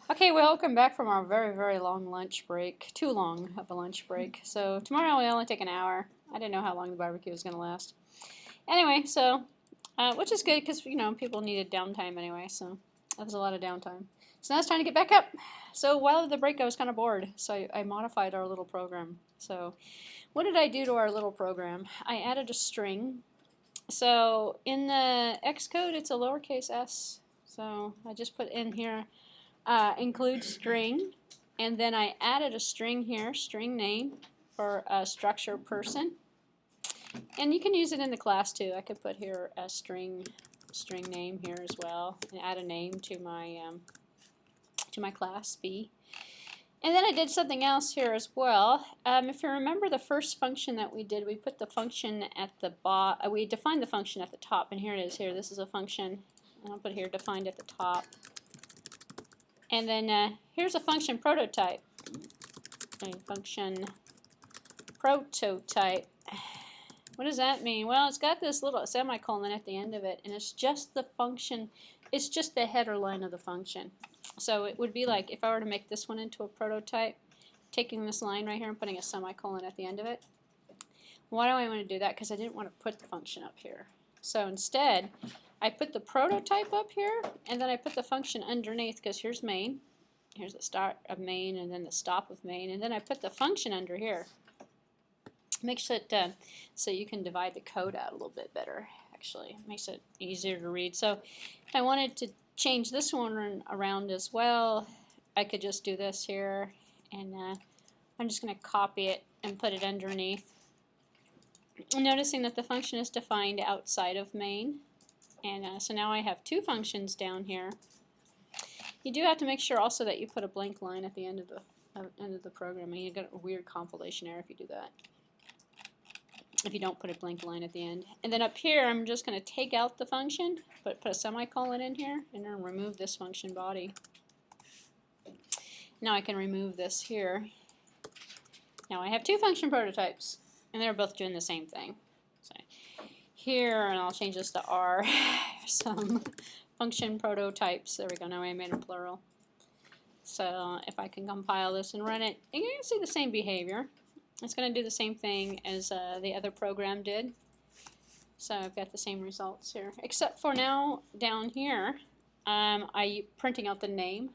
Okay, welcome back from our very, very long lunch break. Too long of a lunch break. So tomorrow we only take an hour. I didn't know how long the barbecue was going to last. Anyway, so, which is good because, people needed downtime anyway, so that was a lot of downtime. So now it's time to get back up. So while the break I was kind of bored, so I modified our little program. So what did I do to our little program? I added a string. So in the Xcode it's a lowercase s. So I just put in here include string, and then I added a string here, string name for a structure person, and you can use it in the class too. I could put here a string name here as well, and add a name to my class B. And then I did something else here as well. If you remember the first function that we did, we put the function at the bottom. We defined the function at the top, and here it is. Here, this is a function, and I'll put here defined at the top. And then here's a function prototype. Function prototype. What does that mean? Well, it's got this little semicolon at the end of it, and it's just the function. It's just the header line of the function. So it would be like if I were to make this one into a prototype, taking this line right here and putting a semicolon at the end of it. Why do I want to do that? Because I didn't want to put the function up here. So instead, I put the prototype up here, and then I put the function underneath, because here's main. Here's the start of main, and then the stop of main, and then I put the function under here. Makes it so you can divide the code out a little bit better, actually. Makes it easier to read. So if I wanted to change this one around as well, I could just do this here, and I'm just going to copy it and put it underneath. Noticing that the function is defined outside of main. And so now I have two functions down here. You do have to make sure also that you put a blank line at the end of the program. You get a weird compilation error if you do that, if you don't put a blank line at the end. And then up here, I'm just going to take out the function, but put a semicolon in here, and then remove this function body. Now I can remove this here. Now I have two function prototypes, and they're both doing the same thing. So here, and I'll change this to R, some function prototypes. There we go, now I made a plural. So if I can compile this and run it, you can see the same behavior. It's going to do the same thing as the other program did. So I've got the same results here, except for now down here, I'm printing out the name.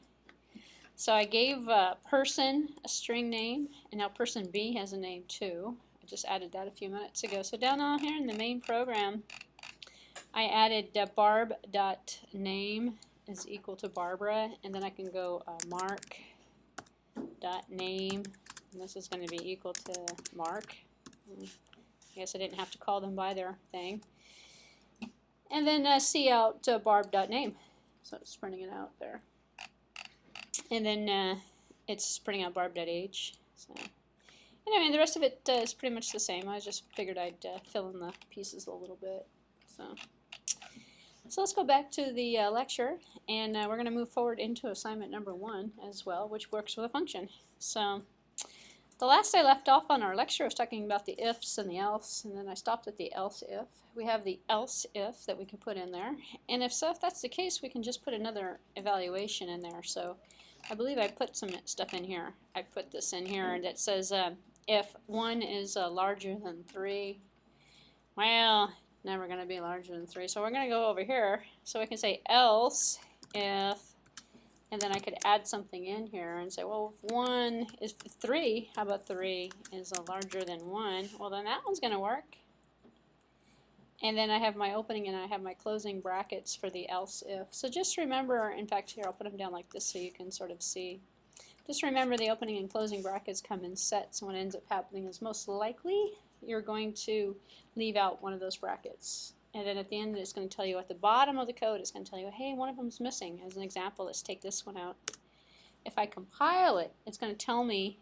So I gave person a string name, and now person B has a name too. I just added that a few minutes ago. So down on here in the main program, I added barb.name is equal to Barbara, and then I can go mark.name, and this is going to be equal to Mark. I guess I didn't have to call them by their thing. And then see out barb.name, so it's printing it out there. And then it's printing out barb.age. So anyway, the rest of it is pretty much the same. I just figured I'd fill in the pieces a little bit. So let's go back to the lecture, and we're going to move forward into assignment number 1 as well, which works with a function. So the last I left off on our lecture, I was talking about the ifs and the else, and then I stopped at the else if. We have the else if that we can put in there, and if that's the case, we can just put another evaluation in there. So I believe I put some stuff in here. I put this in here that says if 1 is larger than 3, well, never going to be larger than 3. So we're going to go over here. So we can say else if, and then I could add something in here and say, well, if 1 is 3, how about 3 is larger than 1? Well, then that one's going to work. And then I have my opening and I have my closing brackets for the else if. So just remember, in fact, here I'll put them down like this so you can sort of see. Just remember the opening and closing brackets come in sets. So what ends up happening is most likely you're going to leave out one of those brackets. And then at the end it's going to tell you at the bottom of the code, it's going to tell you, hey, one of them's missing. As an example, let's take this one out. If I compile it, it's going to tell me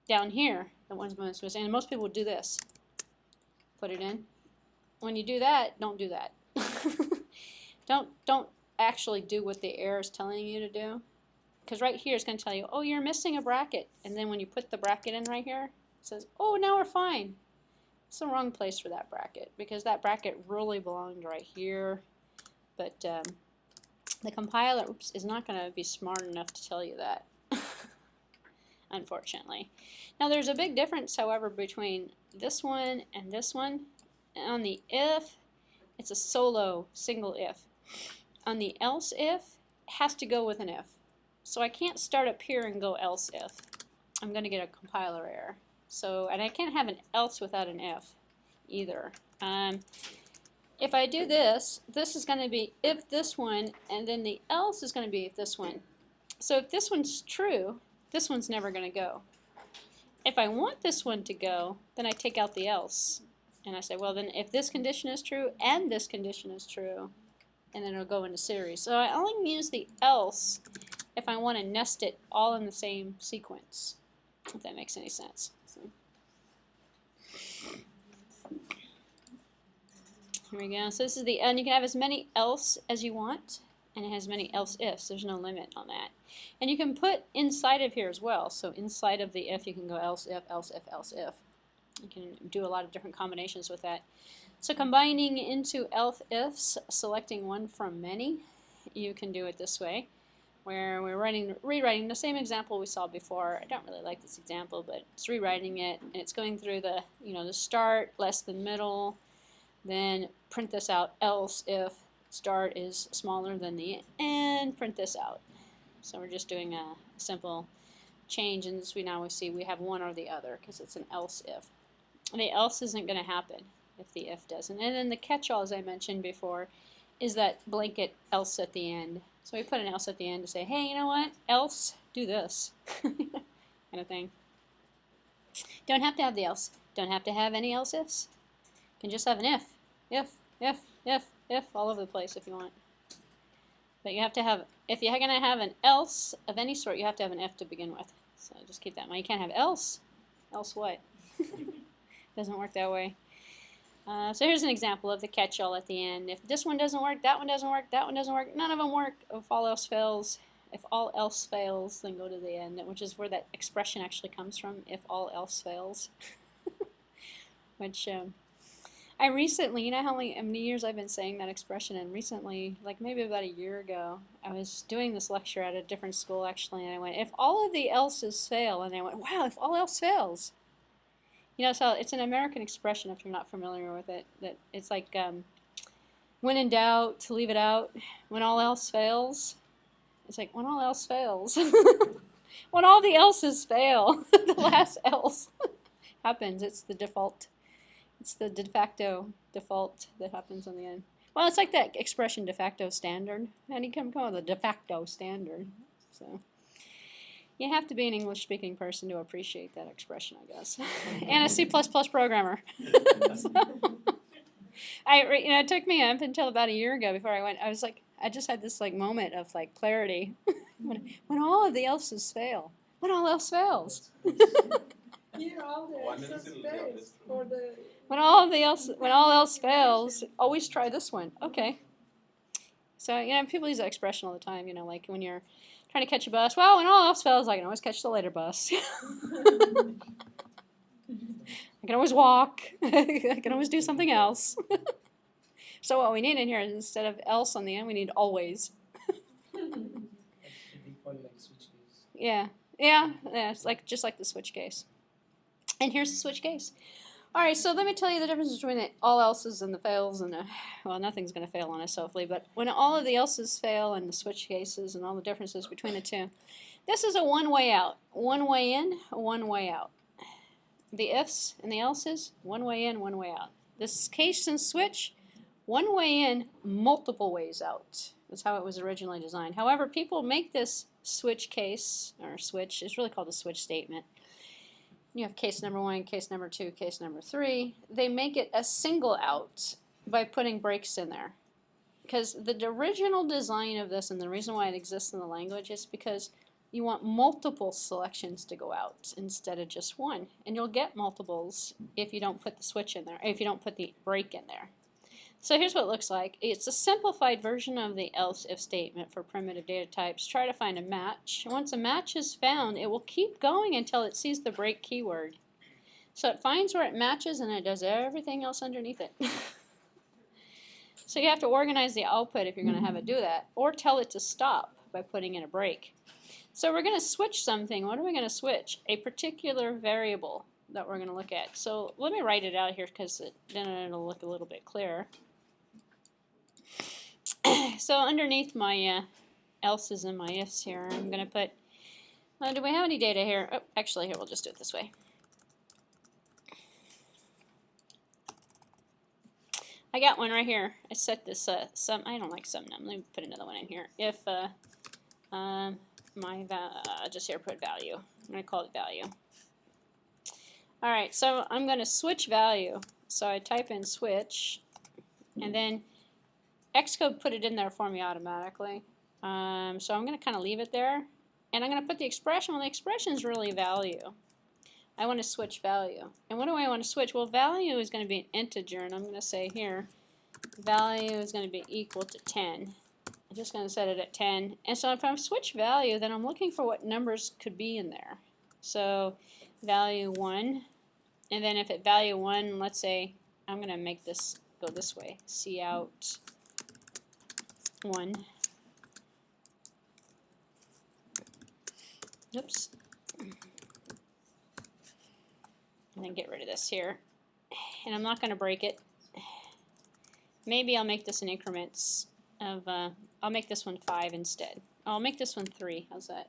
down here that one's missing. And most people would do this. Put it in. When you do that, don't do that. Don't actually do what the error is telling you to do. Because right here it's going to tell you, oh, you're missing a bracket. And then when you put the bracket in right here, it says, oh, now we're fine. It's the wrong place for that bracket, because that bracket really belonged right here. But The compiler, is not going to be smart enough to tell you that, unfortunately. Now there's a big difference, however, between this one and this one. On the if, it's a solo single if. On the else if, it has to go with an if. So I can't start up here and go else if. I'm going to get a compiler error. So, and I can't have an else without an if either. If I do this, this is going to be if this one, and then the else is going to be if this one. So if this one's true, this one's never going to go. If I want this one to go, then I take out the else. And I say, well, then if this condition is true and this condition is true, and then it'll go into series. So I only use the else if I want to nest it all in the same sequence, if that makes any sense. So. Here we go. So this is the, and you can have as many else as you want, and it has many else ifs. There's no limit on that. And you can put inside of here as well. So inside of the if, you can go else if, else if, else if. You can do a lot of different combinations with that. So combining into else ifs, selecting one from many, you can do it this way, where we're rewriting the same example we saw before. I don't really like this example, but it's rewriting it, and it's going through the, the start, less than middle, then print this out, else if start is smaller than the end, print this out. So we're just doing a simple change, and as we now see we have one or the other because it's an else if. And the else isn't going to happen if the if doesn't. And then the catch-all, as I mentioned before, is that blanket else at the end. So we put an else at the end to say, hey, you know what, else, do this, kind of thing. Don't have to have the else. Don't have to have any else ifs. You can just have an if, all over the place if you want. But you have to have, if you're going to have an else of any sort, you have to have an if to begin with. So just keep that in mind. You can't have else. Else what? Doesn't work that way. So here's an example of the catch-all at the end. If this one doesn't work, that one doesn't work, that one doesn't work, none of them work. If all else fails, then go to the end, which is where that expression actually comes from, if all else fails. Which I recently, you know how many years I've been saying that expression, and recently, like maybe about a year ago, I was doing this lecture at a different school actually, and I went, if all of the else's fail, and I went, wow, if all else fails. So it's an American expression if you're not familiar with it, that it's like, when in doubt, leave it out. When all else fails, it's like, when all else fails. When all the else's fail, the last else happens. It's the default. It's the de facto default that happens in the end. Well, it's like that expression de facto standard. And you come up with a de facto standard. So you have to be an English-speaking person to appreciate that expression, I guess. And a C++ programmer. So, it took me up until about a year ago before I went. I was like, I just had this like moment of like clarity. when all of the else's fail. When all else fails. Here, all the else fails. When all else fails, always try this one. Okay. So people use that expression all the time. Like when you're trying to catch a bus. Well, when all else fails, I can always catch the later bus. I can always walk. I can always do something else. So what we need in here is instead of else on the end, we need always. Yeah. It's just like the switch case. And here's the switch case. All right, so let me tell you the difference between the all else's and the fails and well, nothing's going to fail on us, hopefully, but when all of the else's fail and the switch cases and all the differences between the two, this is a one-way out. One way in, one way out. The ifs and the else's, one way in, one way out. This case and switch, one way in, multiple ways out. That's how it was originally designed. However, people make this switch case, or switch, it's really called a switch statement. You have case number 1, case number 2, case number 3. They make it a single out by putting breaks in there. Because the original design of this, and the reason why it exists in the language, is because you want multiple selections to go out instead of just one. And you'll get multiples if you don't put the switch in there, if you don't put the break in there. So here's what it looks like. It's a simplified version of the else-if statement for primitive data types. Try to find a match. Once a match is found, it will keep going until it sees the break keyword. So it finds where it matches and it does everything else underneath it. So you have to organize the output if you're going to have it do that, or tell it to stop by putting in a break. So we're going to switch something. What are we going to switch? A particular variable that we're going to look at. So let me write it out here because then it'll look a little bit clearer. So underneath my else's and my ifs here, I'm going to put, do we have any data here? Oh, actually, here, we'll just do it this way. I got one right here. I set this sum. I don't like sum num. Let me put another one in here. If just here put value. I'm going to call it value. All right, so I'm going to switch value. So I type in switch, and then Xcode put it in there for me automatically. So I'm going to kind of leave it there, and I'm going to put the expression. Well, the expression is really value. I want to switch value. And what do I want to switch? Well, value is going to be an integer, and I'm going to say here, value is going to be equal to 10. I'm just going to set it at 10. And so if I switch value, then I'm looking for what numbers could be in there. So value 1, and then if at value 1, let's say, I'm going to make this go this way, cout 1. Oops. And then get rid of this here. And I'm not going to break it. Maybe I'll make this in increments of, I'll make this one 5 instead. I'll make this one 3. How's that?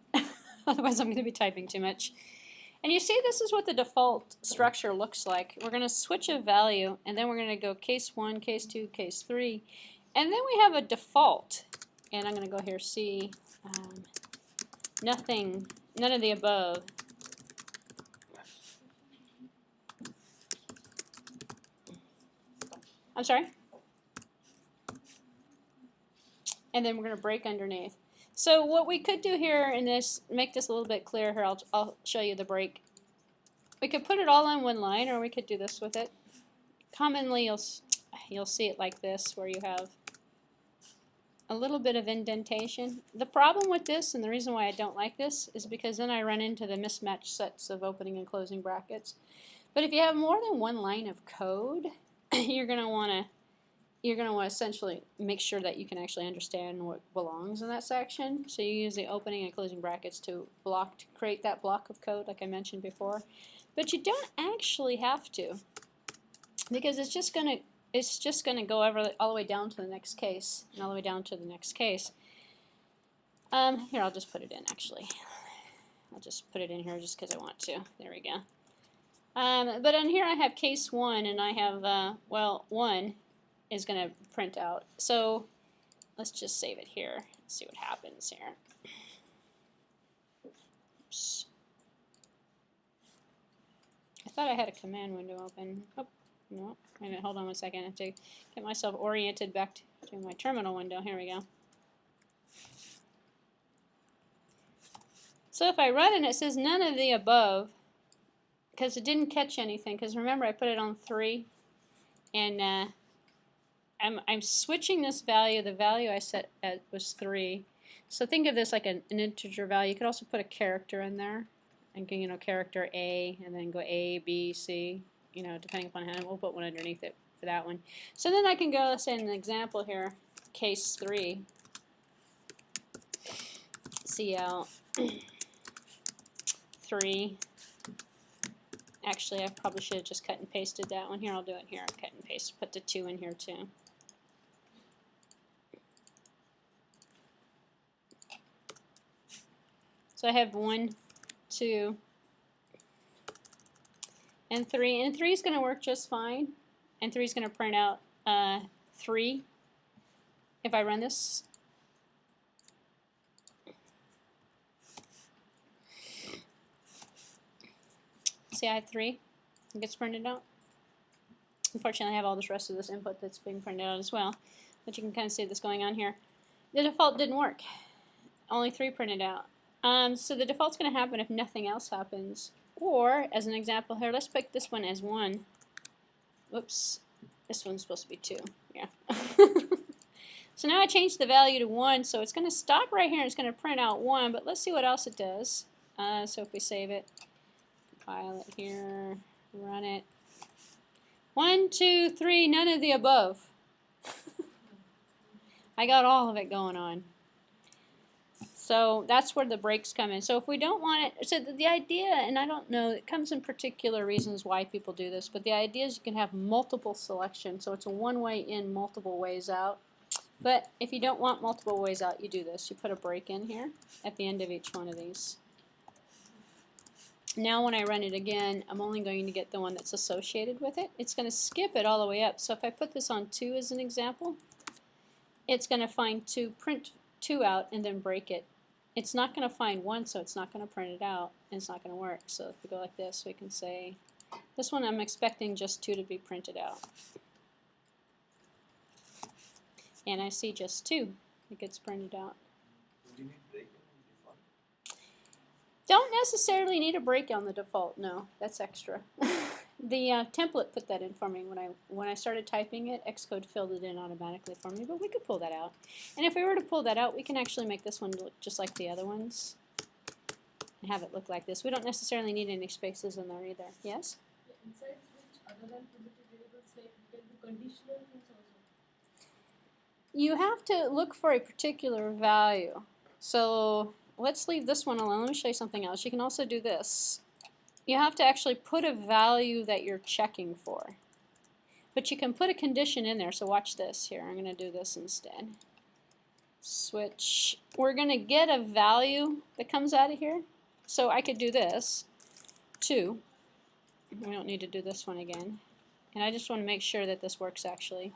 Otherwise I'm going to be typing too much. And you see, this is what the default structure looks like. We're going to switch a value, and then we're going to go case 1, case 2, case 3. And then we have a default. And I'm going to go here, see, none of the above. I'm sorry? And then we're going to break underneath. So what we could do here in this, make this a little bit clearer here, I'll show you the break. We could put it all on one line, or we could do this with it. Commonly you'll see it like this, where you have a little bit of indentation. The problem with this, and the reason why I don't like this, is because then I run into the mismatched sets of opening and closing brackets. But if you have more than one line of code, you're going to want to essentially make sure that you can actually understand what belongs in that section. So you use the opening and closing brackets to create that block of code, like I mentioned before. But you don't actually have to, because it's just going to go all the way down to the next case, and all the way down to the next case. Here, I'll just put it in. Actually, I'll just put it in here just because I want to. There we go. But on here I have case 1, and I have, well, 1 is going to print out. So let's just save it here. Let's see what happens here. Oops. I thought I had a command window open. Oh, no. Wait a minute, hold on one second. I have to get myself oriented back to my terminal window. Here we go. So if I run it, it says none of the above, because it didn't catch anything. Because remember, I put it on 3, and I'm switching this value. The value I set at was 3. So think of this like an integer value. You could also put a character in there, and character A, and then go A, B, C. Depending upon how. We'll put one underneath it for that one. So then I can go, let's say, an example here, case 3. Cout 3. Actually, I probably should have just cut and pasted that one. Here, I'll do it here. Cut and paste. Put the 2 in here too. So I have 1, 2, and 3. And 3 is going to work just fine. And 3 is going to print out 3 if I run this. See, I have 3. It gets printed out. Unfortunately, I have all this rest of this input that's being printed out as well. But you can kind of see this going on here. The default didn't work. Only 3 printed out. So the default's going to happen if nothing else happens. Or, as an example here, let's pick this one as 1. Whoops. This one's supposed to be 2. Yeah. So now I changed the value to 1, so it's going to stop right here and it's going to print out 1, but let's see what else it does. So if we save it, compile it here, run it. 1, 2, 3, none of the above. I got all of it going on. So that's where the breaks come in. So if we don't want it, so the idea, and I don't know, it comes in particular reasons why people do this, but the idea is you can have multiple selections. So it's a one way in, multiple ways out. But if you don't want multiple ways out, you do this. You put a break in here at the end of each one of these. Now when I run it again, I'm only going to get the one that's associated with it. It's going to skip it all the way up. So if I put this on 2 as an example, it's going to find 2, print 2 out, and then break it. It's not going to find 1, so it's not going to print it out, and it's not going to work. So if we go like this, we can say, this one I'm expecting just 2 to be printed out. And I see just 2 that gets printed out. Don't necessarily need a break on the default. No, that's extra. The template put that in for me when I started typing it. Xcode filled it in automatically for me, but we could pull that out. And if we were to pull that out, we can actually make this one look just like the other ones and have it look like this. We don't necessarily need any spaces in there either. Yes? Inside switch, other than primitive variables, like we can do conditional things also. You have to look for a particular value. So let's leave this one alone. Let me show you something else. You can also do this. You have to actually put a value that you're checking for. But you can put a condition in there. So watch this here. I'm going to do this instead. Switch. We're going to get a value that comes out of here. So I could do this, 2. We don't need to do this one again. And I just want to make sure that this works actually.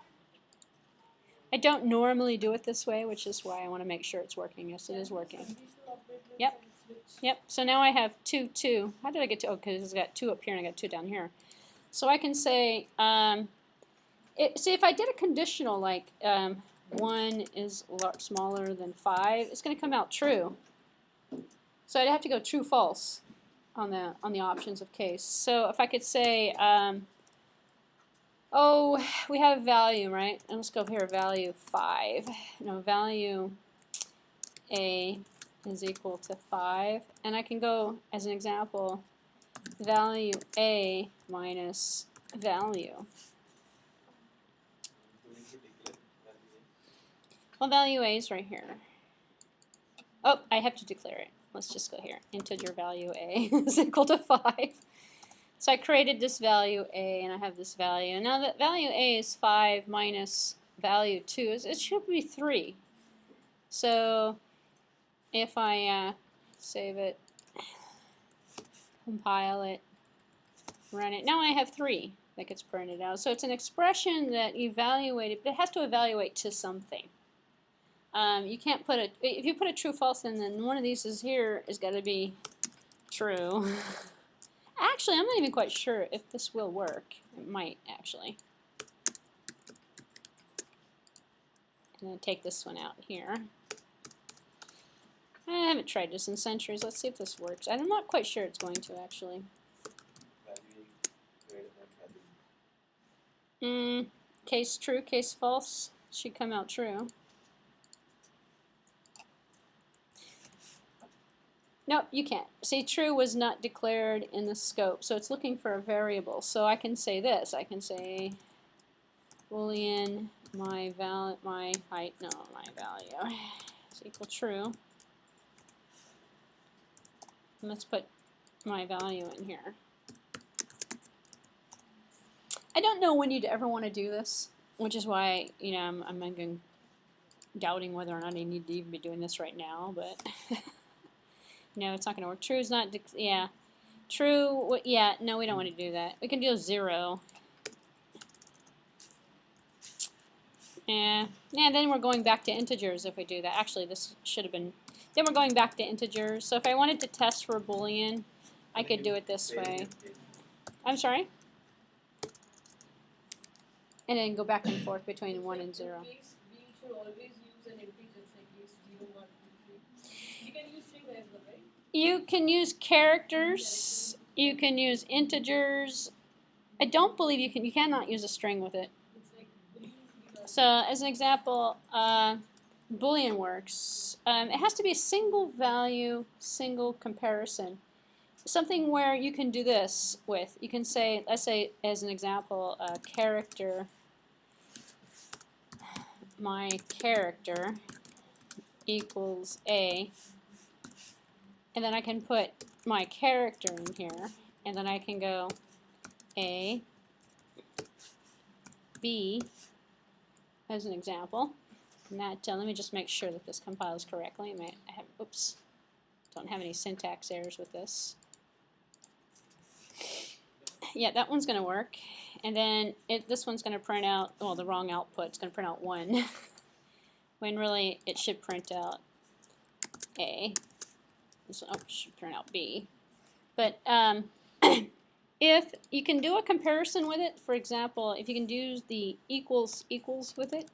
I don't normally do it this way, which is why I want to make sure it's working. Yes, it is working. Yep. Yep. So now I have 2, 2. How did I get to? Oh, because it's got 2 up here and I got 2 down here. So I can say, see, if I did a conditional like 1 is smaller than 5, it's going to come out true. So I'd have to go true, false on the options of case. So if I could say, oh, we have value, right? And let's go here, value 5. No, value A is equal to 5. And I can go, as an example, value A minus value. Well, value A is right here. Oh, I have to declare it. Let's just go here. Integer value A is equal to 5. So I created this value A, and I have this value. And now that value A is 5 minus value 2, it should be 3. So if I save it, compile it, run it, now I have 3 that gets printed out. So it's an expression that evaluated, but it has to evaluate to something. You can't put a, if you put a true false in, then one of these is here is got to be true. Actually, I'm not even quite sure if this will work. It might, actually. And then take this one out here. I haven't tried this in centuries. Let's see if this works. I'm not quite sure it's going to, actually. Case true, case false. Should come out true. Nope, you can't. See, true was not declared in the scope, so it's looking for a variable. So I can say this. I can say Boolean my height, no, my value is equal true. And let's put my value in here. I don't know when you'd ever want to do this, which is why, you know, I'm doubting whether or not I need to even be doing this right now, but no, it's not going to work. True is not, yeah. True, yeah, no, we don't want to do that. We can do 0. Yeah, then we're going back to integers if we do that. Actually, this should have been, then we're going back to integers. So if I wanted to test for a Boolean, I could do it this way. I'm sorry? And then go back and forth between 1 and 0. We should always use an integer, like use 0, 1, 2, 3. You can use string as well, right? You can use characters. You can use integers. I don't believe you cannot use a string with it. So as an example, Boolean works. It has to be a single value, single comparison. Something where you can do this with. You can say, let's say as an example, character my character equals A, and then I can put my character in here, and then I can go A, B, as an example. And that, let me just make sure that this compiles correctly. I have, oops, don't have any syntax errors with this. Yeah, that one's going to work. And then this one's going to print out, well, the wrong output. It's going to print out 1, when really it should print out A. This one should print out B. But if you can do a comparison with it, for example, if you can do the equals with it,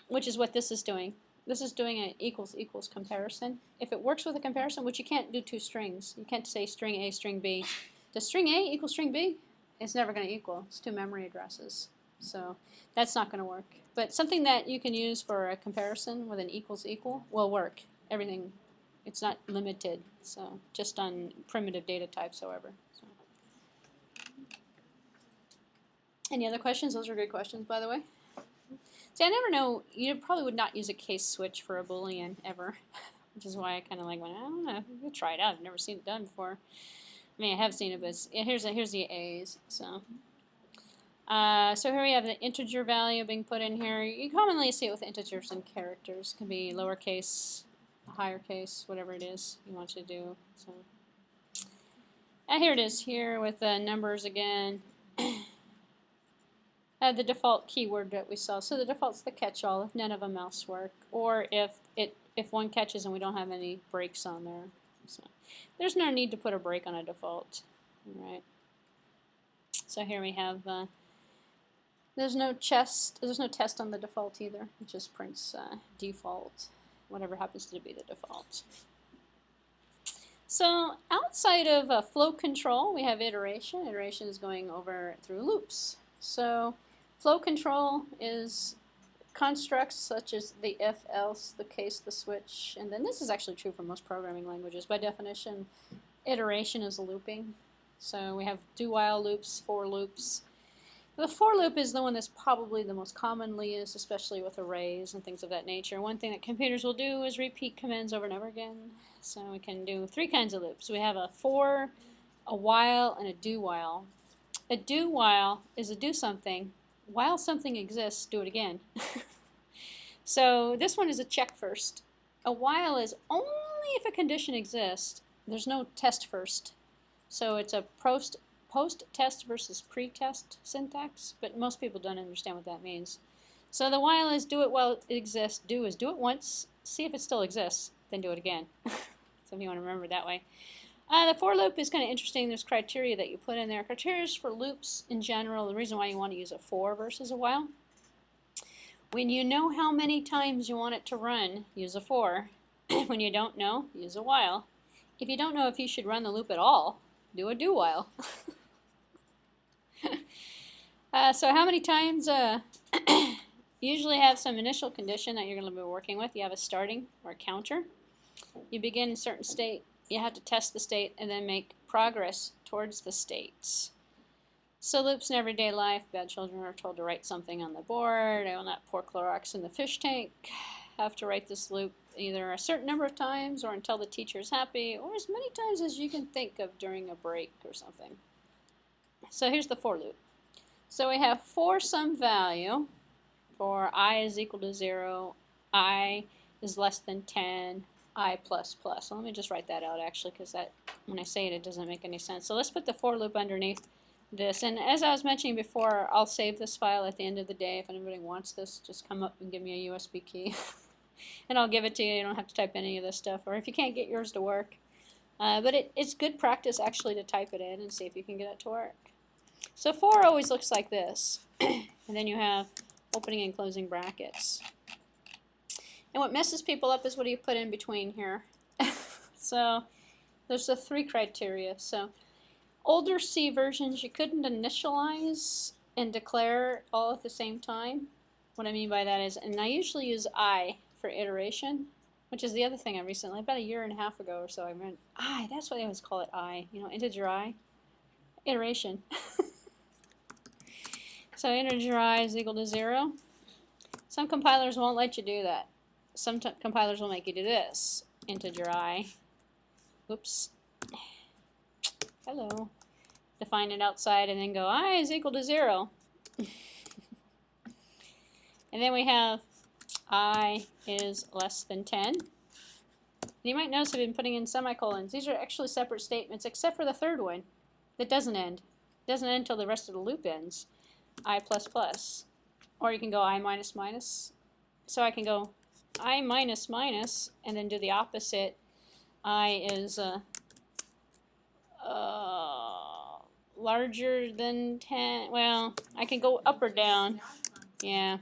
which is what this is doing. This is doing an equals comparison. If it works with a comparison, which you can't do two strings. You can't say string A, string B. Does string A equal string B? It's never going to equal. It's two memory addresses. So that's not going to work. But something that you can use for a comparison with an equals will work. Everything, it's not limited. So just on primitive data types, however. So. Any other questions? Those are good questions, by the way. See, I never know, you probably would not use a case switch for a Boolean ever, which is why I kind of like went, I don't know, we'll try it out. I've never seen it done before. I mean, I have seen it, but here's the A's. So here we have the integer value being put in here. You commonly see it with integers and characters. It can be lowercase, higher case, whatever it is you want to do. So, and here it is here with the numbers again. The default keyword that we saw. So the default's the catch-all if none of them else work, or if one catches and we don't have any breaks on there. So there's no need to put a break on a default. All right. So here we have there's no test on the default either. It just prints default, whatever happens to be the default. So outside of flow control, we have iteration. Iteration is going over through loops. So flow control is constructs such as the if, else, the case, the switch, and then this is actually true for most programming languages. By definition, iteration is looping. So we have do while loops, for loops. The for loop is the one that's probably the most commonly used, especially with arrays and things of that nature. One thing that computers will do is repeat commands over and over again. So we can do three kinds of loops. We have a for, a while, and a do while. A do while is a do something. While something exists, do it again. So this one is a check first. A while is only if a condition exists. There's no test first. So it's a post-test versus pre-test syntax, but most people don't understand what that means. So the while is do it while it exists. Do is do it once, see if it still exists, then do it again. So if you want to remember it that way. The for loop is kind of interesting. There's criteria that you put in there. Criteria for loops in general, the reason why you want to use a for versus a while. When you know how many times you want it to run, use a for. When you don't know, use a while. If you don't know if you should run the loop at all, do a do while. So how many times? You usually have some initial condition that you're going to be working with. You have a starting or a counter. You begin in a certain state. You have to test the state and then make progress towards the states. So loops in everyday life. Bad children are told to write something on the board. I will not pour Clorox in the fish tank. Have to write this loop either a certain number of times or until the teacher is happy, or as many times as you can think of during a break or something. So here's the for loop. So we have for some value, for I is equal to 0, I is less than 10, I plus plus. So let me just write that out actually, because that when I say it, it doesn't make any sense. So let's put the for loop underneath this. And as I was mentioning before, I'll save this file at the end of the day. If anybody wants this, just come up and give me a USB key. And I'll give it to you. You don't have to type any of this stuff. Or if you can't get yours to work. But it's good practice actually to type it in and see if you can get it to work. So for always looks like this. And then you have opening and closing brackets. And what messes people up is what do you put in between here. So there's the three criteria. So older C versions you couldn't initialize and declare all at the same time. What I mean by that is, and I usually use I for iteration, which is the other thing I recently, about a year and a half ago or so, I meant I, that's why they always call it I, you know, integer I, iteration. So integer I is equal to 0. Some compilers won't let you do that. Some compilers will make you do this. Integer I. Oops. Hello. Define it outside and then go I is equal to 0. And then we have I is less than 10. And you might notice I've been putting in semicolons. These are actually separate statements except for the third one that doesn't end. It doesn't end until the rest of the loop ends. I plus plus. Or you can go I minus minus. So I can go I minus minus and then do the opposite. I is larger than 10. Well, I can go up or down. Yeah.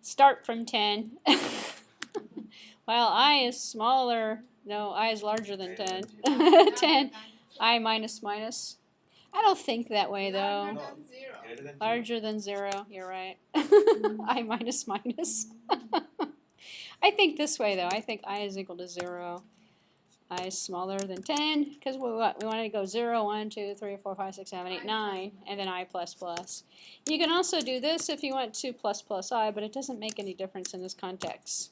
Start from 10. Well, I is smaller. No, I is larger than 10. 10. I minus minus. I don't think that way though. Larger than 0. You're right. I minus minus. I think this way though. I think I is equal to 0. I is smaller than 10 because we want to go 0, 1, 2, 3, 4, 5, 6, 7, 8, 9, and then I plus plus. You can also do this if you want to plus plus I, but it doesn't make any difference in this context.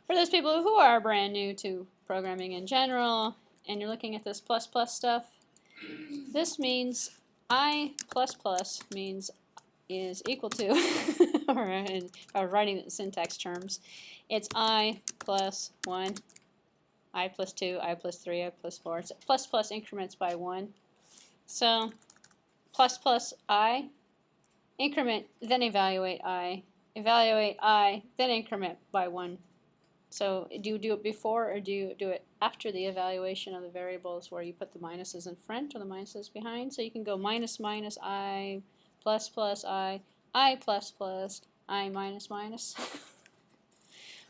For those people who are brand new to programming in general, and you're looking at this plus plus stuff, this means I plus plus means is equal to, or if I was writing it in syntax terms, it's I plus 1, I plus 2, I plus 3, I plus 4. It's plus plus increments by 1. So plus plus I, increment, then evaluate I, then increment by 1. So do you do it before or do you do it after the evaluation of the variables where you put the minuses in front or the minuses behind? So you can go minus minus I plus plus I plus plus, I minus minus.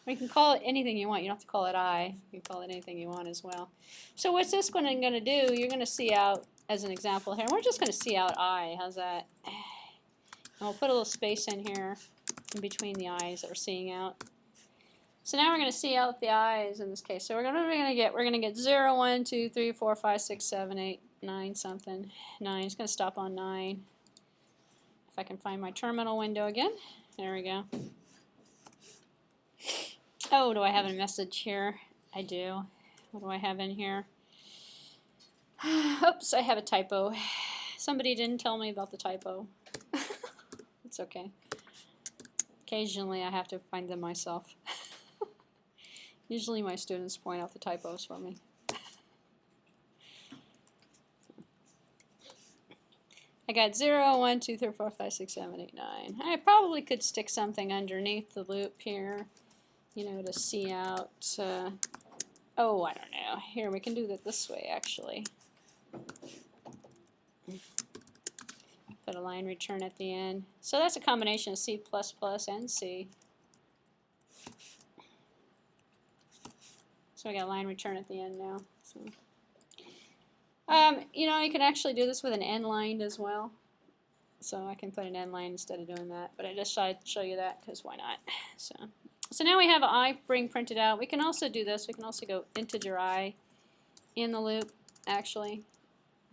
Or you can call it anything you want. You don't have to call it I. You can call it anything you want as well. So what's this one going to do? You're going to see out, as an example here, we're just going to see out I. How's that? And we'll put a little space in here in between the I's that we're seeing out. So now we're going to see out the I's in this case. So we're going to get 0, 1, 2, 3, 4, 5, 6, 7, 8, 9 something. 9. It's going to stop on 9. If I can find my terminal window again. There we go. Oh, do I have a message here? I do. What do I have in here? Oops, I have a typo. Somebody didn't tell me about the typo. It's okay. Occasionally I have to find them myself. Usually my students point out the typos for me. I got 0, 1, 2, 3, 4, 5, 6, 7, 8, 9. I probably could stick something underneath the loop here, you know, to see out. Oh, I don't know. Here, we can do that this way, actually. Put a line return at the end. So that's a combination of C++ and C. So I got a line return at the end now. So. You know, you can actually do this with an end line as well. So I can put an end line instead of doing that. But I just decided to show you that because why not? So now we have I bring printed out. We can also do this. We can also go integer I in the loop, actually,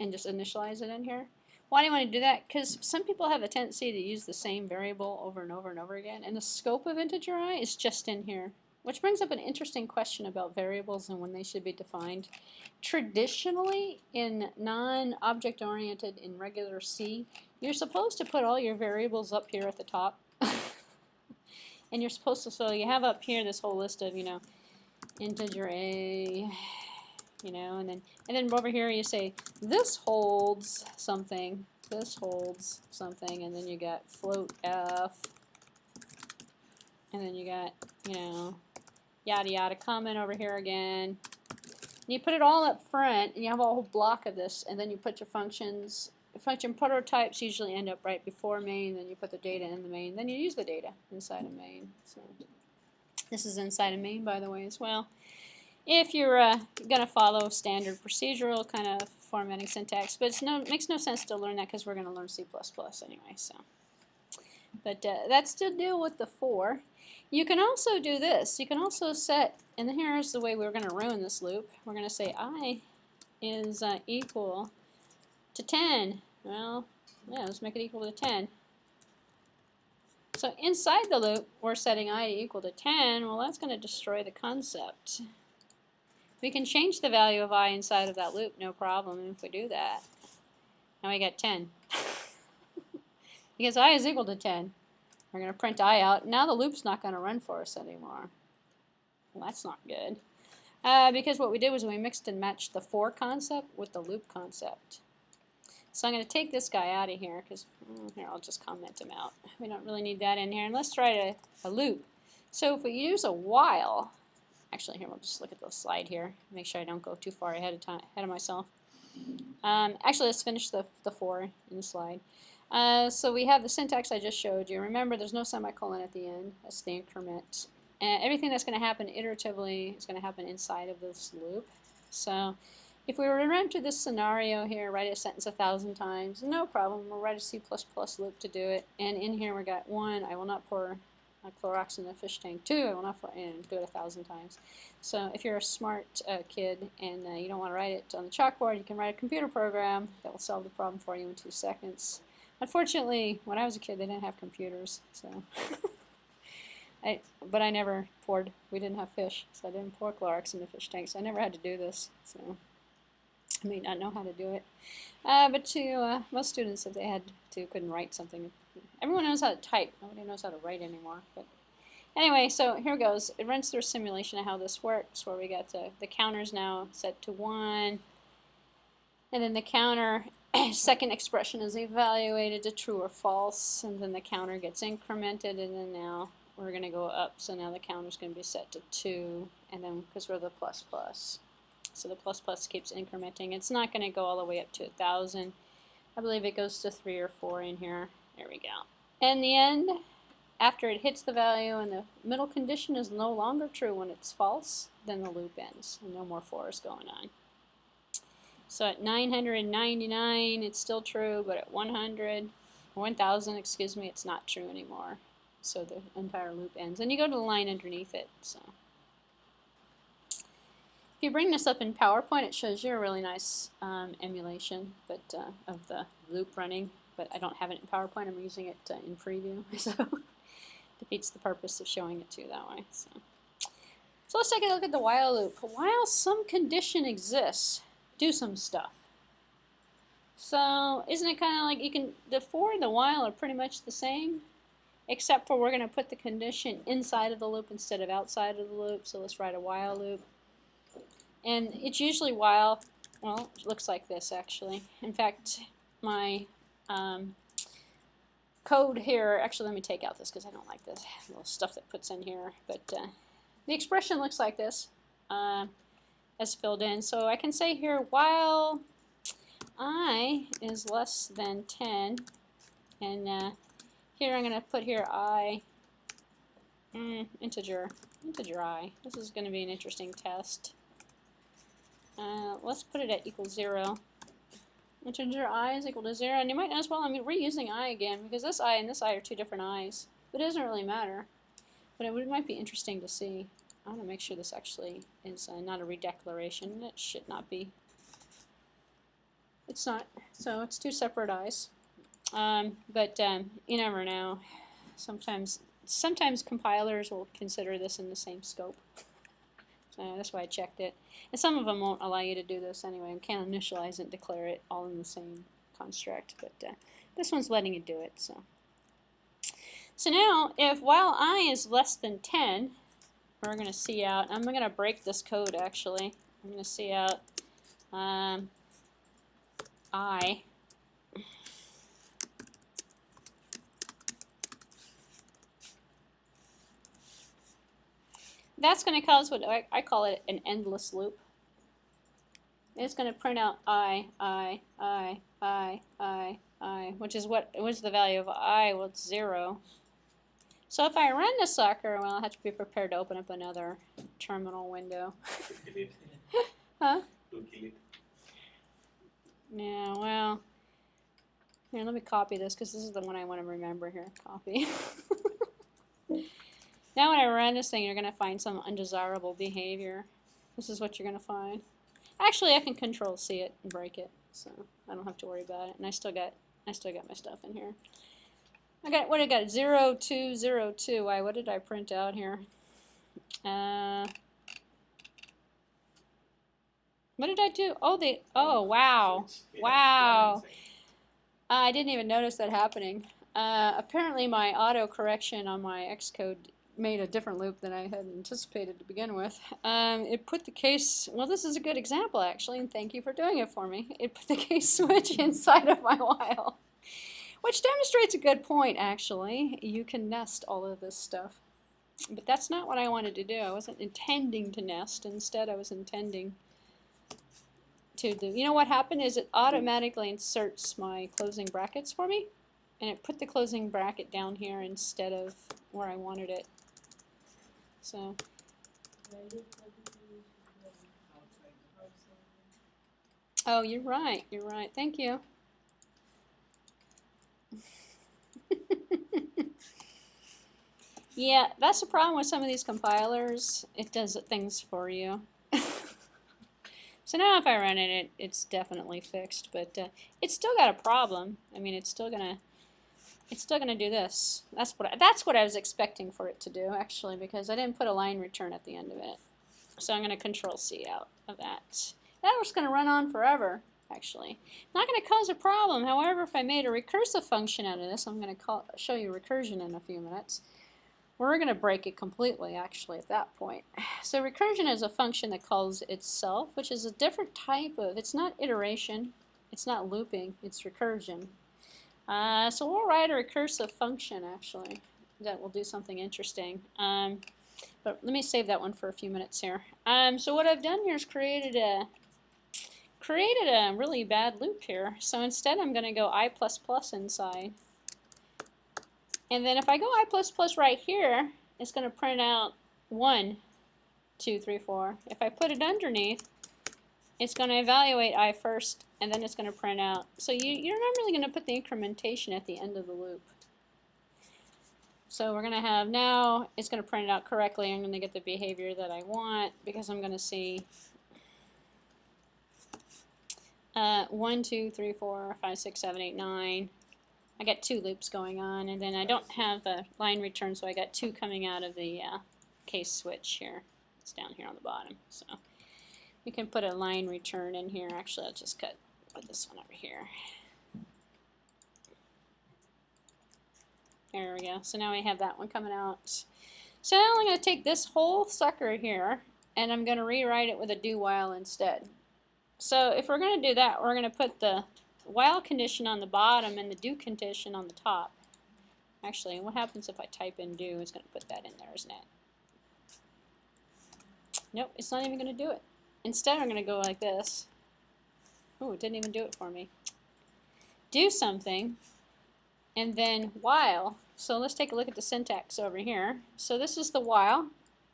and just initialize it in here. Why do you want to do that? Because some people have a tendency to use the same variable over and over and over again. And the scope of integer I is just in here. Which brings up an interesting question about variables and when they should be defined. Traditionally, in non-object oriented, in regular C, you're supposed to put all your variables up here at the top. And you're supposed to, so you have up here this whole list of, you know, integer A, you know, and then over here you say, this holds something, and then you got float F, and then you got, you know, yada yada, comment over here again. And you put it all up front, and you have a whole block of this, and then you put your functions. Function prototypes usually end up right before main, then you put the data in the main, then you use the data inside of main. So this is inside of main, by the way, as well. If you're going to follow standard procedural kind of formatting syntax, but it makes no sense to learn that because we're going to learn C++ anyway. So, but that's to deal with the for. You can also do this. You can also set, and here's the way we're going to ruin this loop. We're going to say I is equal to 10. Well, yeah, let's make it equal to 10. So inside the loop, we're setting I equal to 10. Well, that's going to destroy the concept. We can change the value of I inside of that loop, no problem, if we do that. Now we got 10. Because I is equal to 10. We're going to print I out. Now the loop's not going to run for us anymore. Well, that's not good. Because what we did was we mixed and matched the for concept with the loop concept. So I'm going to take this guy out of here because, here, I'll just comment him out. We don't really need that in here. And let's try a loop. So if we use a while, actually here, we'll just look at the slide here. Make sure I don't go too far ahead of myself. Actually, let's finish the for in the slide. So we have the syntax I just showed you. Remember, there's no semicolon at the end. That's the increment. And everything that's going to happen iteratively is going to happen inside of this loop. So if we were to run through this scenario here, write a sentence 1,000 times, no problem. We'll write a C++ loop to do it. And in here we got 1, I will not pour Clorox in the fish tank. 2, I will not pour, and do it 1,000 times. So if you're a smart kid and you don't want to write it on the chalkboard, you can write a computer program that will solve the problem for you in 2 seconds. Unfortunately, when I was a kid, they didn't have computers, so but I never poured. We didn't have fish, so I didn't pour Clorox in the fish tank. So I never had to do this. So I may not know how to do it. But to most students, if they had to, couldn't write something. Everyone knows how to type. Nobody knows how to write anymore. But anyway, so here goes. It runs through a simulation of how this works, where we got the counters now set to 1, and then the counter. Second expression is evaluated to true or false, and then the counter gets incremented, and then now we're going to go up. So now the counter is going to be set to 2, and then because we're the plus plus. So the plus plus keeps incrementing. It's not going to go all the way up to 1,000. I believe it goes to 3 or 4 in here. There we go. In the end, after it hits the value and the middle condition is no longer true when it's false, then the loop ends and no more for is going on. So at 999, it's still true, but at 1,000, excuse me, it's not true anymore. So the entire loop ends. And you go to the line underneath it. So if you bring this up in PowerPoint, it shows you a really nice emulation of the loop running. But I don't have it in PowerPoint. I'm using it in preview. So defeats the purpose of showing it to you that way. So let's take a look at the while loop. While some condition exists, do some stuff. So isn't it kind of like the for and the while are pretty much the same, except for we're going to put the condition inside of the loop instead of outside of the loop. So let's write a while loop. And it's usually while, well, it looks like this actually. In fact, my code here, actually let me take out this because I don't like this little stuff that puts in here. But the expression looks like this. As filled in. So I can say here while I is less than 10, and here I'm going to put here I, integer I. This is going to be an interesting test. Let's put it at equals 0. Integer I is equal to 0, and you might notice, well, I'm reusing I again because this I and this I are 2 different I's, but it doesn't really matter. But it might be interesting to see. I want to make sure this actually is not a redeclaration. It should not be. It's not. So it's 2 separate I's. But you never know. Sometimes compilers will consider this in the same scope. So that's why I checked it. And some of them won't allow you to do this anyway. You can't initialize it and declare it all in the same construct. But this one's letting you do it. So now, if while I is less than 10, we're going to see out, I'm going to break this code actually. I'm going to see out I. That's going to cause what I call it an endless loop. It's going to print out I, which is what's the value of I? Well, it's 0. So if I run this sucker, well, I'll have to be prepared to open up another terminal window. Huh? To kill it. Yeah, well, here, let me copy this because this is the one I want to remember here. Copy. Now when I run this thing, you're going to find some undesirable behavior. This is what you're going to find. Actually, I can Control-C it and break it, so I don't have to worry about it. And I still got my stuff in here. I got, what I got, 0, 2, 0, 2. Why, what did I print out here? What did I do? Oh, oh, wow. Wow. I didn't even notice that happening. Apparently my auto correction on my Xcode made a different loop than I had anticipated to begin with. It put the case, well, this is a good example actually, and thank you for doing it for me. It put the case switch inside of my while, which demonstrates a good point actually. You can nest all of this stuff. But that's not what I wanted to do. I wasn't intending to nest. Instead, I was intending to do, you know what happened is it automatically inserts my closing brackets for me, and it put the closing bracket down here instead of where I wanted it. So oh, you're right, thank you. Yeah, that's the problem with some of these compilers. It does things for you. So now if I run it, it's definitely fixed, but it's still got a problem. I mean, it's still gonna do this. That's what I was expecting for it to do actually, because I didn't put a line return at the end of it. So I'm gonna Control C out of that. That was gonna run on forever actually. Not gonna cause a problem. However, if I made a recursive function out of this, I'm gonna show you recursion in a few minutes. We're going to break it completely actually at that point. So recursion is a function that calls itself, which is a different type of, it's not iteration, it's not looping, it's recursion. So we'll write a recursive function actually that will do something interesting. But let me save that one for a few minutes here. So what I've done here is created a really bad loop here. So instead I'm going to go I++ inside. And then if I go I++ right here, it's going to print out 1, 2, 3, 4. If I put it underneath, it's going to evaluate I first, and then it's going to print out. So you're not really going to put the incrementation at the end of the loop. So we're going to have now, it's going to print it out correctly. I'm going to get the behavior that I want because I'm going to see 1, 2, 3, 4, 5, 6, 7, 8, 9. I got 2 loops going on, and then I don't have a line return, so I got 2 coming out of the case switch here. It's down here on the bottom. So we can put a line return in here. Actually, I'll just put this one over here. There we go. So now we have that one coming out. So now I'm going to take this whole sucker here, and I'm going to rewrite it with a do while instead. So if we're going to do that, we're going to put the while condition on the bottom and the do condition on the top. Actually, what happens if I type in do? It's going to put that in there, isn't it? Nope, it's not even going to do it. Instead, I'm going to go like this. Oh, it didn't even do it for me. Do something, and then while. So let's take a look at the syntax over here. So this is the while.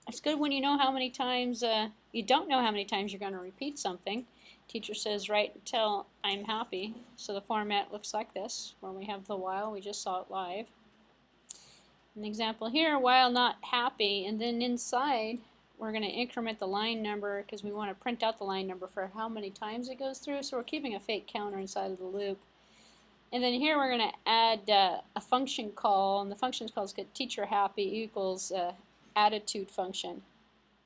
It's good when you know how many times, you don't know how many times you're going to repeat something. Teacher says write until I'm happy. So the format looks like this, where we have the while. We just saw it live. An example here, while not happy, and then inside we're going to increment the line number because we want to print out the line number for how many times it goes through. So we're keeping a fake counter inside of the loop. And then here we're going to add a function call, and the function call is teacher happy equals attitude function.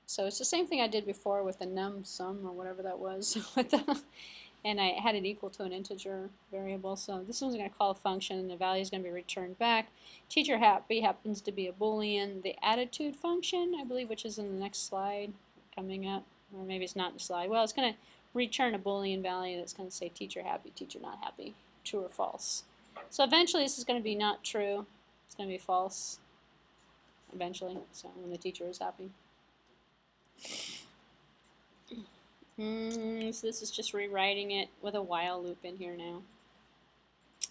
So it's the same thing I did before with the num sum or whatever that was, and I had it equal to an integer variable. So this one's going to call a function, and the value is going to be returned back. Teacher happy happens to be a boolean. The attitude function, I believe, which is in the next slide coming up, or maybe it's not in the slide. Well, it's going to return a boolean value that's going to say teacher happy, teacher not happy, true or false. So eventually this is going to be not true. It's going to be false eventually. So when the teacher is happy. So this is just rewriting it with a while loop in here now.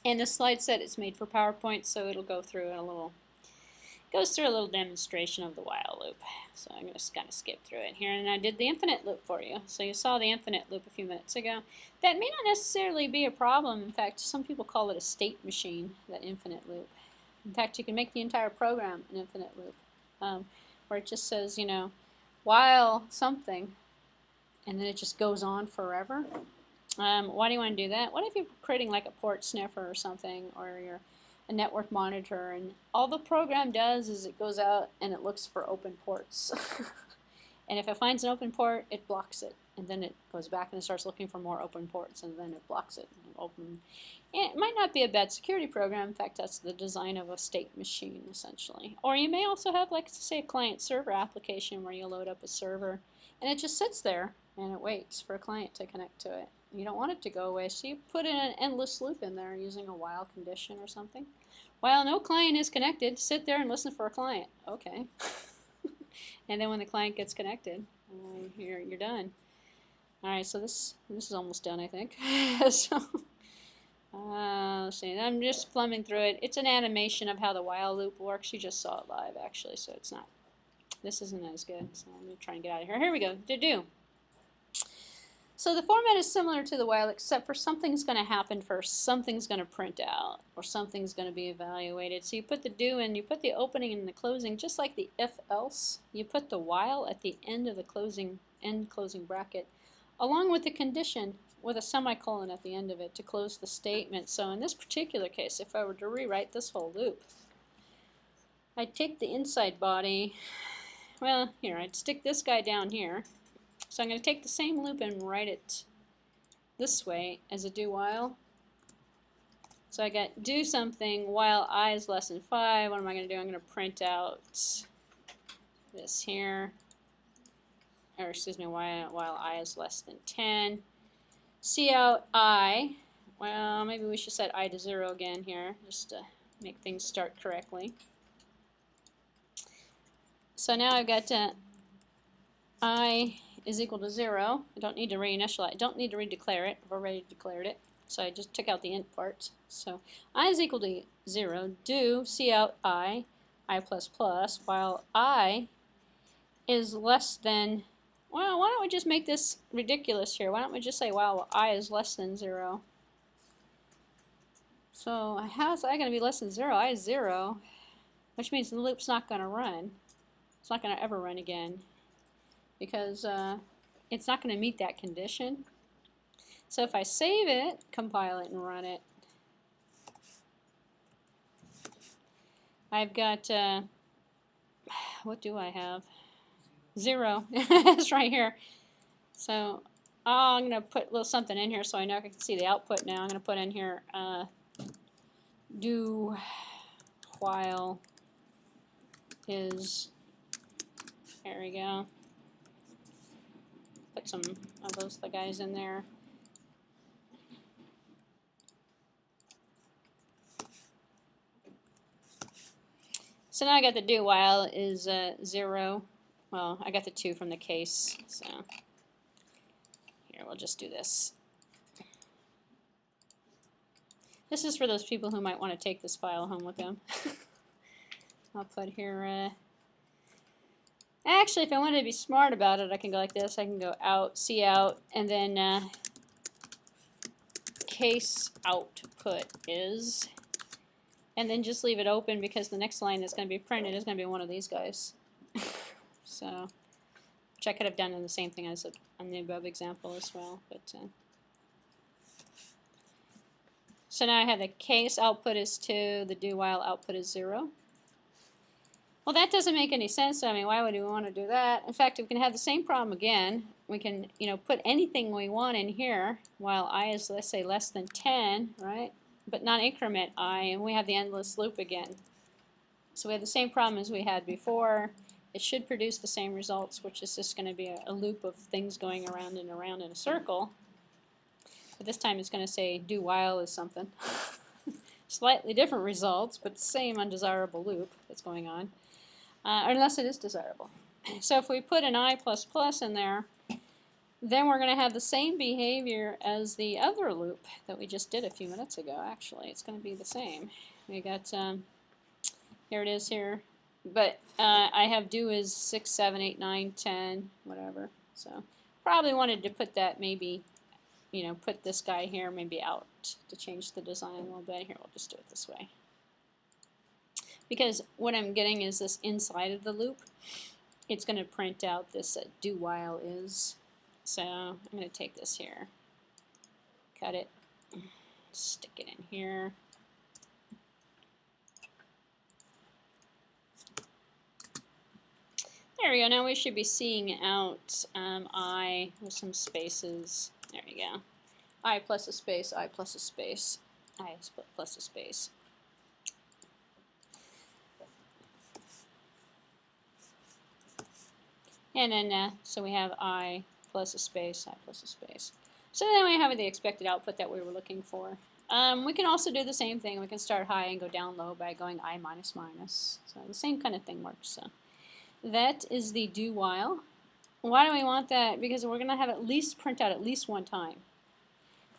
And the slide said it's made for PowerPoint, so it'll go through goes through a little demonstration of the while loop. So I'm going to kind of skip through it here, and I did the infinite loop for you. So you saw the infinite loop a few minutes ago. That may not necessarily be a problem. In fact, some people call it a state machine, that infinite loop. In fact, you can make the entire program an infinite loop, where it just says, you know, while something, and then it just goes on forever. Why do you want to do that? What if you're creating like a port sniffer or something, or you're a network monitor, and all the program does is it goes out and it looks for open ports. And if it finds an open port, it blocks it, and then it goes back and it starts looking for more open ports, and then it blocks it. And it might not be a bad security program. In fact, that's the design of a state machine, essentially. Or you may also have, like, say, a client-server application where you load up a server, and it just sits there, and it waits for a client to connect to it. You don't want it to go away, so you put in an endless loop in there using a while condition or something. While no client is connected, sit there and listen for a client. Okay. And then when the client gets connected, you're done. All right, so this is almost done, I think. So let's see. I'm just plumbing through it. It's an animation of how the while loop works. You just saw it live, actually, so it's not. This isn't as good. So let me try and get out of here. Here we go. Do. So the format is similar to the while, except for something's going to happen first, something's going to print out, or something's going to be evaluated. So you put the do in, you put the opening and the closing, just like the if-else. You put the while at the end of the closing bracket, along with the condition with a semicolon at the end of it to close the statement. So in this particular case, if I were to rewrite this whole loop, I'd take the inside body, well, here, I'd stick this guy down here. So I'm going to take the same loop and write it this way as a do while. So I got do something while I is less than 5. What am I going to do? I'm going to print out this here. Or excuse me, while I is less than 10. See out I. Well, maybe we should set I to 0 again here, just to make things start correctly. So now I've got I is equal to 0. I don't need to reinitialize. I don't need to redeclare it. I've already declared it. So I just took out the int part. So I is equal to 0. Do see out I plus plus, while I is less than, well, why don't we just make this ridiculous here? Why don't we just say, while I is less than 0? So how is I going to be less than 0? I is 0, which means the loop's not going to run. It's not going to ever run again, because it's not going to meet that condition. So if I save it, compile it, and run it, I've got, what do I have? 0. It's right here. So I'm going to put a little something in here so I know I can see the output now. I'm going to put in here do while is, there we go. Put some of those guys in there. So now I got the do while is 0. Well, I got the 2 from the case. So here, we'll just do this. This is for those people who might want to take this file home with them. I'll put here, actually, if I wanted to be smart about it, I can go like this. I can go out, see out, and then case output is, and then just leave it open, because the next line that's going to be printed is going to be one of these guys. So, which I could have done in the same thing as on the above example as well. But so now I have the case output is 2, the do while output is 0. Well, that doesn't make any sense. I mean, why would we want to do that? In fact, we can have the same problem again. We can, put anything we want in here while I is, let's say, less than 10, right? But not increment I, and we have the endless loop again. So we have the same problem as we had before. It should produce the same results, which is just going to be a loop of things going around and around in a circle. But this time it's going to say do while is something. Slightly different results, but the same undesirable loop that's going on. Unless it is desirable. So if we put an I++ in there, then we're going to have the same behavior as the other loop that we just did a few minutes ago, actually. It's going to be the same. We got, here it is here. But I have do is 6, 7, 8, 9, 10, whatever. So probably wanted to put that maybe, put this guy here maybe out to change the design a little bit. Here, we'll just do it this way. Because what I'm getting is this inside of the loop. It's going to print out this do while is. So I'm going to take this here, cut it, stick it in here. There we go. Now we should be seeing out I with some spaces. There you go. I plus a space, I plus a space, I plus a space. And then, so we have I plus a space, I plus a space. So then we have the expected output that we were looking for. We can also do the same thing. We can start high and go down low by going I minus minus. So the same kind of thing works. So that is the do while. Why do we want that? Because we're going to have at least print out at least one time.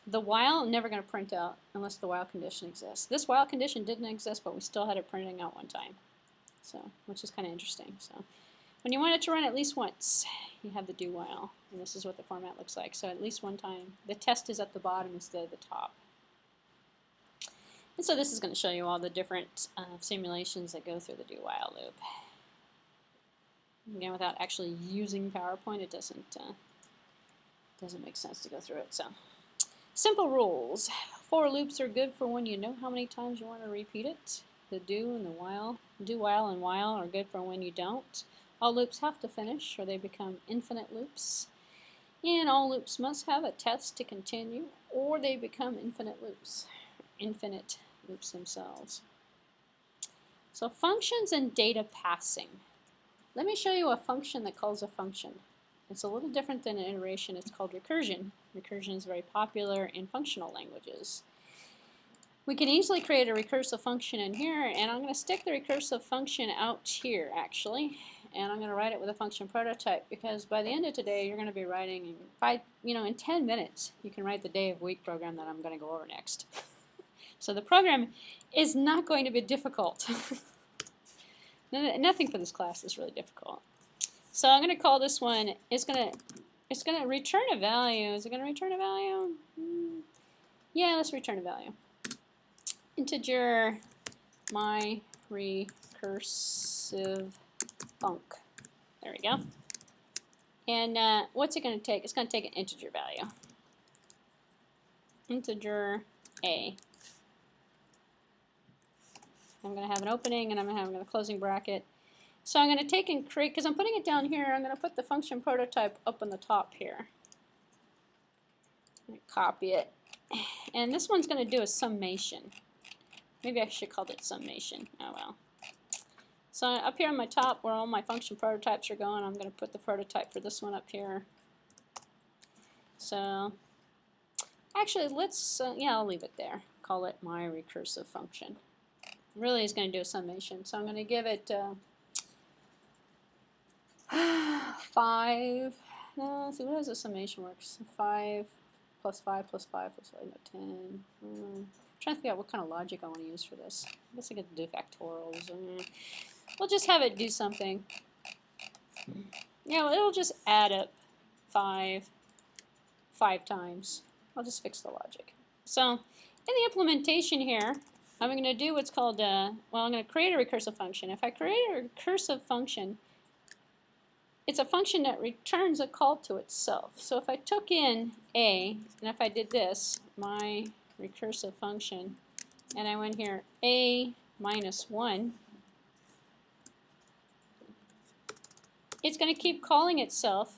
The while never going to print out unless the while condition exists. This while condition didn't exist, but we still had it printing out one time. So, which is kind of interesting. So, when you want it to run at least once, you have the do while, and this is what the format looks like. So at least one time. The test is at the bottom instead of the top. And so this is going to show you all the different simulations that go through the do while loop. Again, without actually using PowerPoint, it doesn't make sense to go through it. So, simple rules. For loops are good for when you know how many times you want to repeat it. The do and the while. Do while and while are good for when you don't. All loops have to finish or they become infinite loops. And all loops must have a test to continue or they become infinite loops. Infinite loops themselves. So functions and data passing. Let me show you a function that calls a function. It's a little different than an iteration. It's called recursion. Recursion is very popular in functional languages. We can easily create a recursive function in here, and I'm going to stick the recursive function out here, actually. And I'm going to write it with a function prototype because by the end of today, you're going to be writing in 10 minutes, you can write the day of week program that I'm going to go over next. So the program is not going to be difficult. Nothing for this class is really difficult. So I'm going to call this one. It's going to return a value. Is it going to return a value? Yeah, let's return a value. Integer my recursive func. There we go. And what's it going to take? It's going to take an integer value. Integer a. I'm going to have an opening and I'm going to have a closing bracket. So I'm going to take and create, because I'm putting it down here, I'm going to put the function prototype up on the top here. I'm going to copy it. And this one's going to do a summation. Maybe I should call it summation. Oh well. So up here on my top where all my function prototypes are going, I'm going to put the prototype for this one up here. So actually let's, yeah, I'll leave it there. Call it my recursive function. Really is going to do a summation. So I'm going to give it 5. No, let's see, what does the summation work? 5 plus 5 plus 5 plus 5, no, 10. I'm trying to figure out what kind of logic I want to use for this. I guess I could do factorials. We'll just have it do something. Yeah, well, it'll just add up 5 times. I'll just fix the logic. So in the implementation here, I'm going to do what's called, well, I'm going to create a recursive function. If I create a recursive function, it's a function that returns a call to itself. So if I took in a, and if I did this, my recursive function, and I went here a minus 1, it's going to keep calling itself,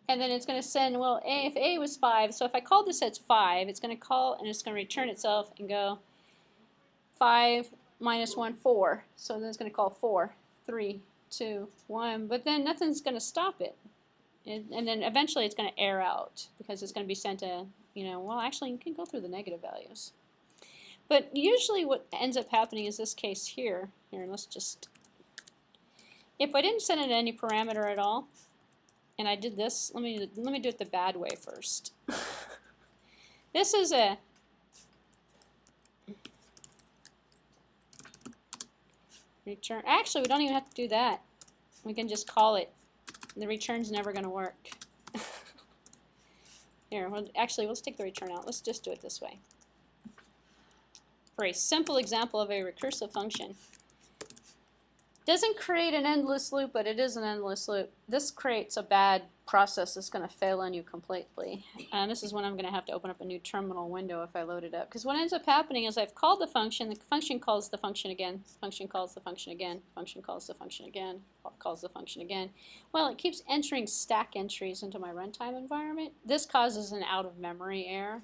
and then it's going to send, well, a, if a was 5, so if I call this as 5, it's going to call and it's going to return itself and go 5 minus 1, 4. So then it's going to call 4, 3, 2, 1, but then nothing's going to stop it. And then eventually it's going to error out because it's going to be sent to, well, actually you can go through the negative values. But usually what ends up happening is this case here. Here, let's just, if I didn't send it any parameter at all, and I did this, let me do it the bad way first. This is a return. Actually, we don't even have to do that. We can just call it. The return's never going to work. Here, well, actually, let's take the return out. Let's just do it this way. For a simple example of a recursive function, Doesn't create an endless loop, but it is an endless loop. This creates a bad process that's going to fail on you completely. And this is when I'm going to have to open up a new terminal window if I load it up. Because what ends up happening is I've called the function calls the function again, function calls the function again, function calls the function again, calls the function again. Well, it keeps entering stack entries into my runtime environment. This causes an out-of-memory error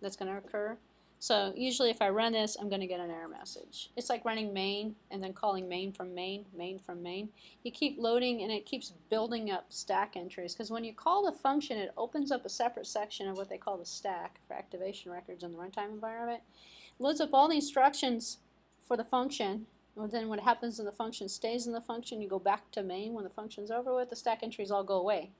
that's going to occur. So usually if I run this, I'm going to get an error message. It's like running main and then calling main from main, main from main. You keep loading and it keeps building up stack entries, because when you call the function, it opens up a separate section of what they call the stack for activation records in the runtime environment. It loads up all the instructions for the function, and then what happens in the function stays in the function. You go back to main when the function's over with, the stack entries all go away.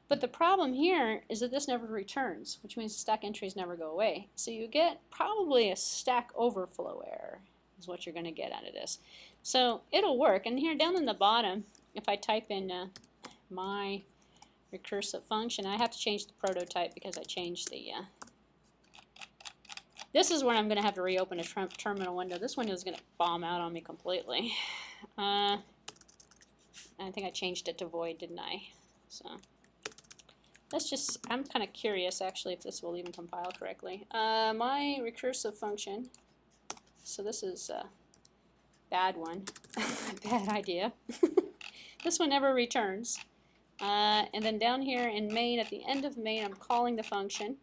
But the problem here is that this never returns, which means the stack entries never go away. So you get probably a stack overflow error is what you're going to get out of this. So it'll work. And here down in the bottom, if I type in my recursive function, I have to change the prototype because I changed the... This is where I'm going to have to reopen a terminal window. This window is going to bomb out on me completely. I think I changed it to void, didn't I? So... let's just, I'm kind of curious actually if this will even compile correctly. My recursive function, so this is a bad one, bad idea. This one never returns. And then down here in main, at the end of main, I'm calling the function.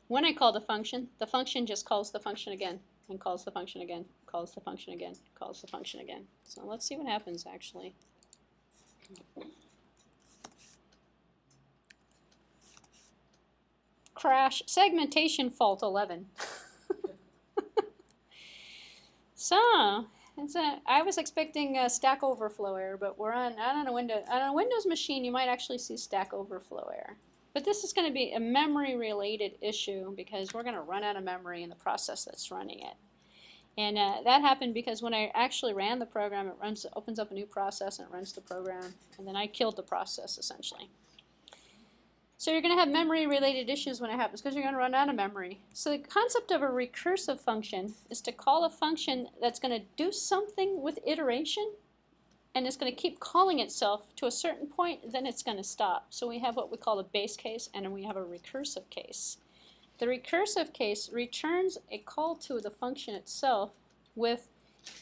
When I call the function just calls the function again, and calls the function again, calls the function again, calls the function again. So let's see what happens actually. Crash, segmentation fault 11. So, I was expecting a stack overflow error, but we're on a Windows machine, you might actually see stack overflow error. But this is going to be a memory related issue because we're going to run out of memory in the process that's running it. And that happened because when I actually ran the program, it opens up a new process and it runs the program, and then I killed the process essentially. So you're going to have memory-related issues when it happens because you're going to run out of memory. So the concept of a recursive function is to call a function that's going to do something with iteration, and it's going to keep calling itself to a certain point, then it's going to stop. So we have what we call a base case, and then we have a recursive case. The recursive case returns a call to the function itself with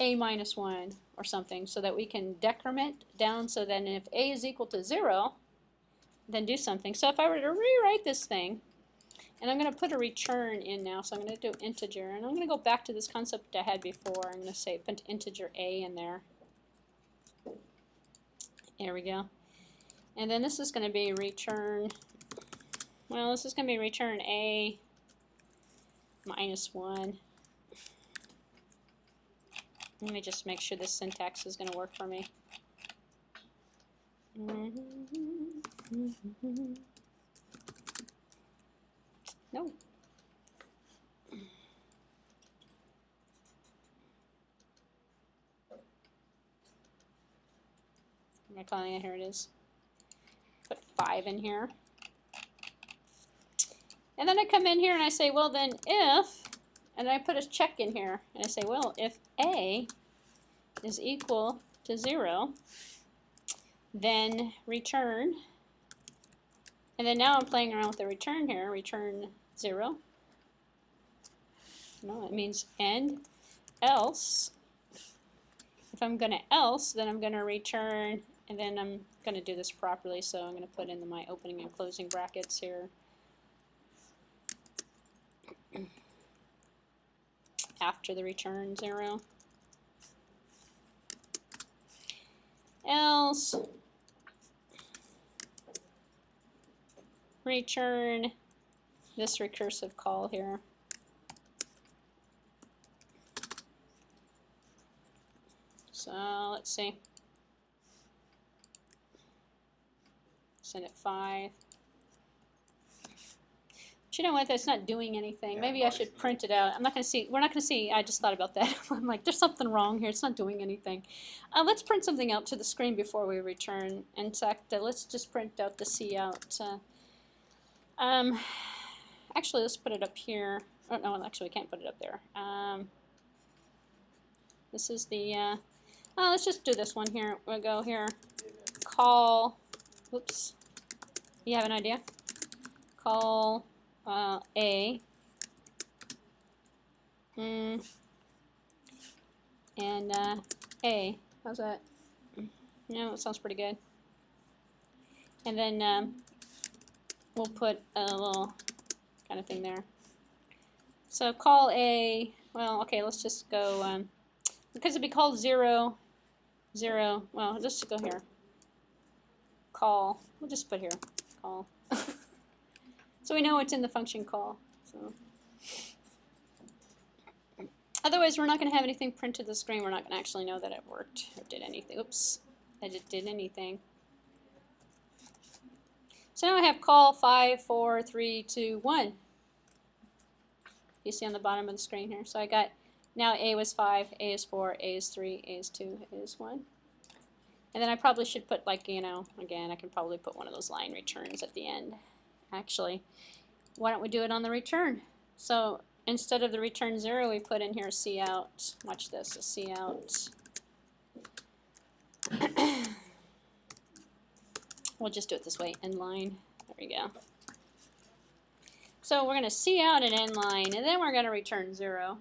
a minus 1 or something so that we can decrement down so that if a is equal to 0, then do something. So if I were to rewrite this thing, and I'm going to put a return in now, so I'm going to do integer, and I'm going to go back to this concept I had before. I'm going to say put integer a in there. There we go. And then this is going to be return, well, this is going to be return a minus 1. Let me just make sure this syntax is going to work for me. No. Am I calling it? Here it is. Put 5 in here. And then I come in here and I say, well then if, and I put a check in here, and I say, well, if a is equal to 0, then return, and then now I'm playing around with the return here, return 0. No, it means end, else. If I'm going to else, then I'm going to return, and then I'm going to do this properly, so I'm going to put in my opening and closing brackets here. After the return 0. Else return this recursive call here. So let's see. Send it 5. But you know what? That's not doing anything. Maybe I should print it out. I'm not going to see. We're not going to see. I just thought about that. I'm like, there's something wrong here. It's not doing anything. Let's print something out to the screen before we return. In fact, let's just print out the cout. Actually, let's put it up here. Oh no, actually, we can't put it up there. This is the Let's just do this one here. We'll go here. Call. Oops. You have an idea? Call A. And A. How's that? No, it sounds pretty good. And then we'll put a little kind of thing there. So call A. Well, okay, let's just go. Because it'd be called 0, 0. Well, let's just go here. Call. We'll just put here. Call. So we know it's in the function call. So. Otherwise, we're not going to have anything printed to the screen. We're not going to actually know that it worked or did anything. Oops, I just did anything. So now I have call 5, 4, 3, 2, 1. You see on the bottom of the screen here. So I got, now A was 5, A is 4, A is 3, A is 2, A is 1. And then I probably should put, like, you know, again, I can probably put one of those line returns at the end. Actually, why don't we do it on the return? So instead of the return 0, we put in here cout. Watch this, a cout. We'll just do it this way, end line. There we go. So we're going to cout an end line, and then we're going to return 0.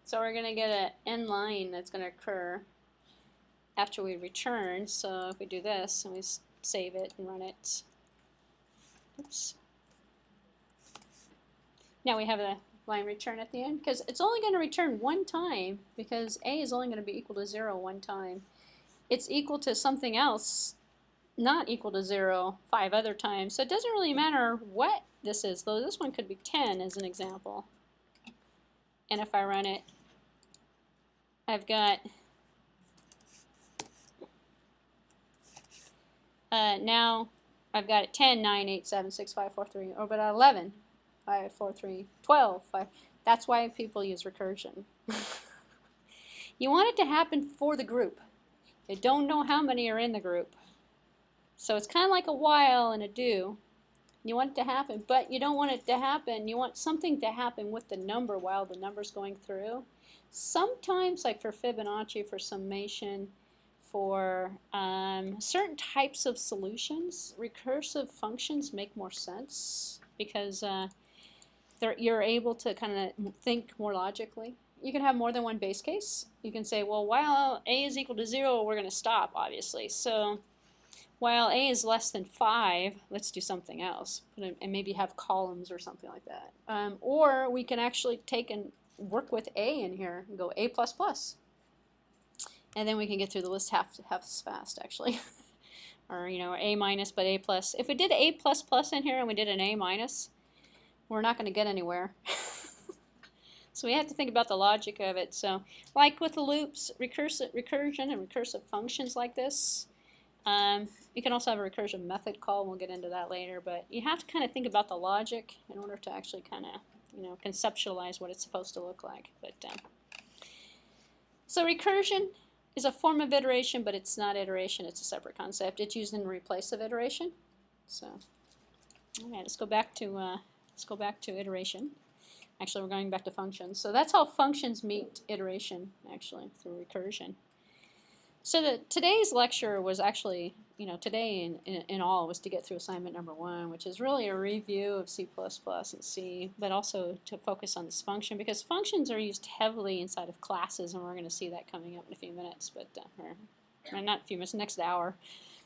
So we're going to get an end line that's going to occur after we return. So if we do this and we save it and run it. Oops. Now we have a line return at the end, because it's only going to return one time, because A is only going to be equal to 0 one time. It's equal to something else not equal to 0 5 other times. So it doesn't really matter what this is, though this one could be 10 as an example. And if I run it, I've got now I've got it 10, 9, 8, 7, 6, 5, 4, 3, or but 11, 5, 4, 3, 12, 5. That's why people use recursion. You want it to happen for the group. You don't know how many are in the group. So it's kind of like a while and a do. You want it to happen, but you don't want it to happen. You want something to happen with the number while the number's going through. Sometimes, like for Fibonacci, for summation, for certain types of solutions, recursive functions make more sense because you're able to kind of think more logically. You can have more than one base case. You can say, well, while A is equal to 0, we're going to stop, obviously. So while A is less than 5, let's do something else, and maybe have columns or something like that. Or we can actually take and work with A in here and go A++. And then we can get through the list half as fast, actually. Or, you know, A minus, but A plus. If we did A++ in here and we did an A minus, we're not going to get anywhere. So we have to think about the logic of it. So like with the loops, recursion and recursive functions like this, you can also have a recursion method call. We'll get into that later. But you have to kind of think about the logic in order to actually kind of, you know, conceptualize what it's supposed to look like. But so recursion is a form of iteration, but it's not iteration. It's a separate concept. It's used in replace of iteration. So, all right, let's go back to iteration. Actually, we're going back to functions. So that's how functions meet iteration, actually, through recursion. So today's lecture was actually, you know, today in all was to get through assignment number 1, which is really a review of C++ and C, but also to focus on this function, because functions are used heavily inside of classes, and we're going to see that coming up in a few minutes, but or not a few minutes, next hour.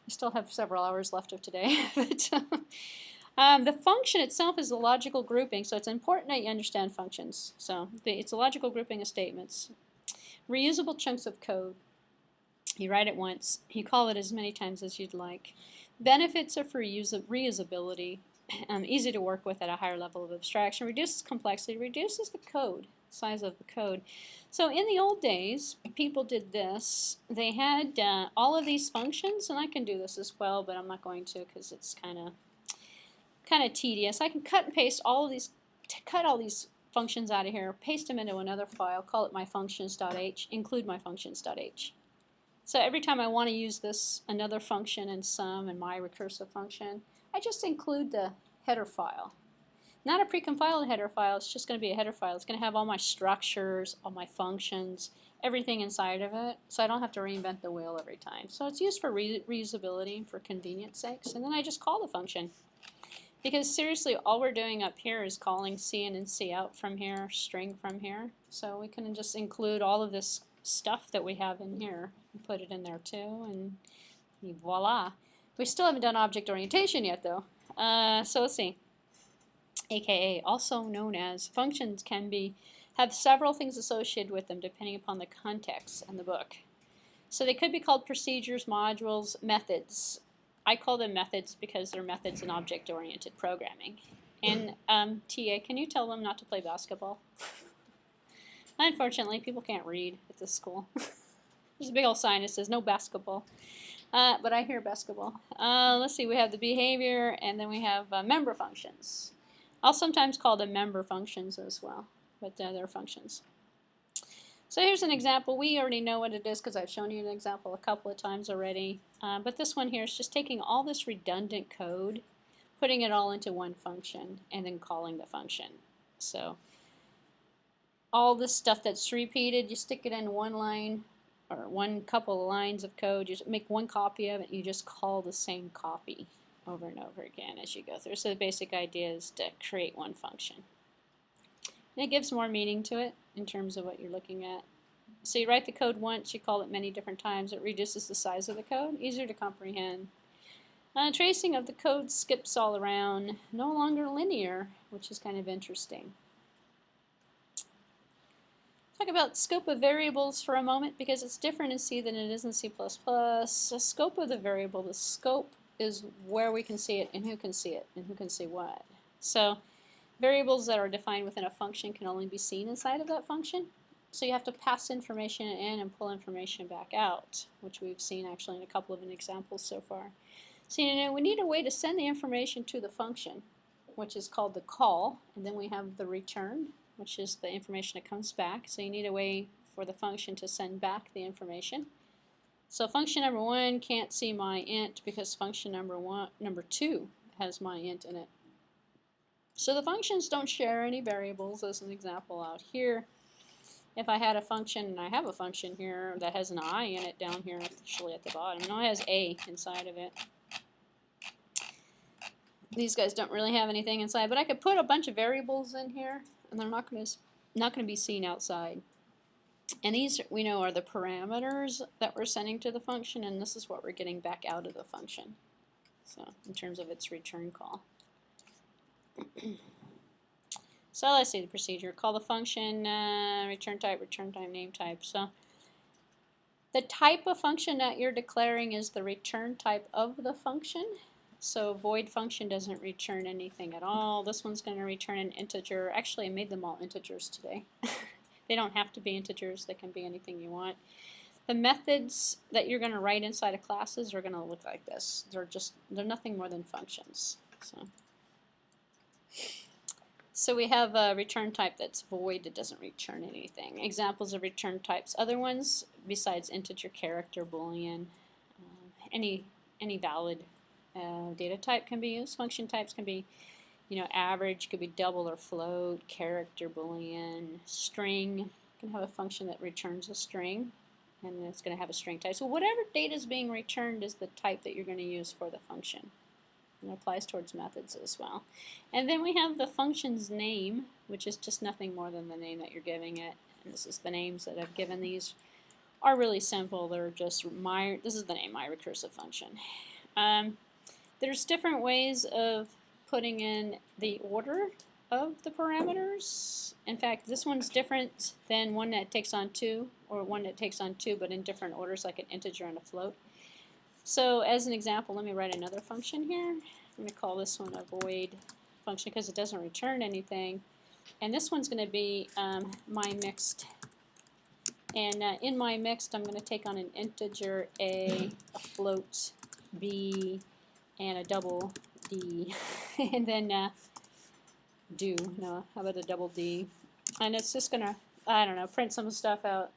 We still have several hours left of today. But the function itself is a logical grouping, so it's important that you understand functions. So it's a logical grouping of statements. Reusable chunks of code. You write it once. You call it as many times as you'd like. Benefits are for reusability, easy to work with at a higher level of abstraction, reduces complexity, reduces the code, size of the code. So in the old days, people did this. They had all of these functions, and I can do this as well, but I'm not going to because it's kind of tedious. I can cut and paste all of these, cut all these functions out of here, paste them into another file, call it my functions.h, include my functions.h. So every time I want to use this, another function and sum and my recursive function, I just include the header file. Not a precompiled header file, it's just going to be a header file. It's going to have all my structures, all my functions, everything inside of it, so I don't have to reinvent the wheel every time. So it's used for reusability, for convenience sakes, and then I just call the function. Because seriously, all we're doing up here is calling C in and C out from here, string from here. So we can just include all of this stuff that we have in here and put it in there too, and voila. We still haven't done object orientation yet though. So let's see. AKA, also known as, functions can have several things associated with them depending upon the context and the book. So they could be called procedures, modules, methods. I call them methods because they're methods in object-oriented programming. And TA, can you tell them not to play basketball? Unfortunately, people can't read at this school. There's a big old sign that says no basketball. But I hear basketball. Let's see, we have the behavior, and then we have member functions. I'll sometimes call them member functions as well, but they're functions. So here's an example. We already know what it is because I've shown you an example a couple of times already. But this one here is just taking all this redundant code, putting it all into one function, and then calling the function. So all this stuff that's repeated, you stick it in one line or one couple of lines of code. You just make one copy of it, and you just call the same copy over and over again as you go through. So the basic idea is to create one function. And it gives more meaning to it in terms of what you're looking at. So you write the code once, you call it many different times, it reduces the size of the code, easier to comprehend. Tracing of the code skips all around, no longer linear, which is kind of interesting. Talk about scope of variables for a moment because it's different in C than it is in C++. The scope of the variable, the scope is where we can see it and who can see it and who can see what. So variables that are defined within a function can only be seen inside of that function. So you have to pass information in and pull information back out, which we've seen actually in a couple of examples so far. So we need a way to send the information to the function, which is called the call, and then we have the return, which is the information that comes back. So you need a way for the function to send back the information. So function number 1 can't see my int because function number 2 has my int in it. So the functions don't share any variables, as an example out here. If I had a function, and I have a function here that has an I in it down here, actually at the bottom, and it has A inside of it. These guys don't really have anything inside, but I could put a bunch of variables in here, and they're not going to be seen outside. And these, we know, are the parameters that we're sending to the function, and this is what we're getting back out of the function. So in terms of its return call. So let's see the procedure. Call the function, return type, name type. So the type of function that you're declaring is the return type of the function. So void function doesn't return anything at all. This one's going to return an integer. Actually, I made them all integers today. They don't have to be integers. They can be anything you want. The methods that you're going to write inside of classes are going to look like this. They're nothing more than functions. So we have a return type that's void. It doesn't return anything. Examples of return types. Other ones besides integer, character, boolean, any valid data type can be used. Function types can be, average, could be double or float, character, boolean, string. You can have a function that returns a string, and it's going to have a string type. So whatever data is being returned is the type that you're going to use for the function. And it applies towards methods as well. And then we have the function's name, which is just nothing more than the name that you're giving it. And this is the names that I've given these. Are really simple. They're just this is the name, my recursive function. There's different ways of putting in the order of the parameters. In fact, this one's different than one that takes on 2, or one that takes on 2 but in different orders, like an integer and a float. So as an example, let me write another function here. I'm going to call this one a void function because it doesn't return anything. And this one's going to be my mixed. And in my mixed, I'm going to take on an integer A, a float B, and a double D. And then how about a double D? And it's just going to, I don't know, print some stuff out.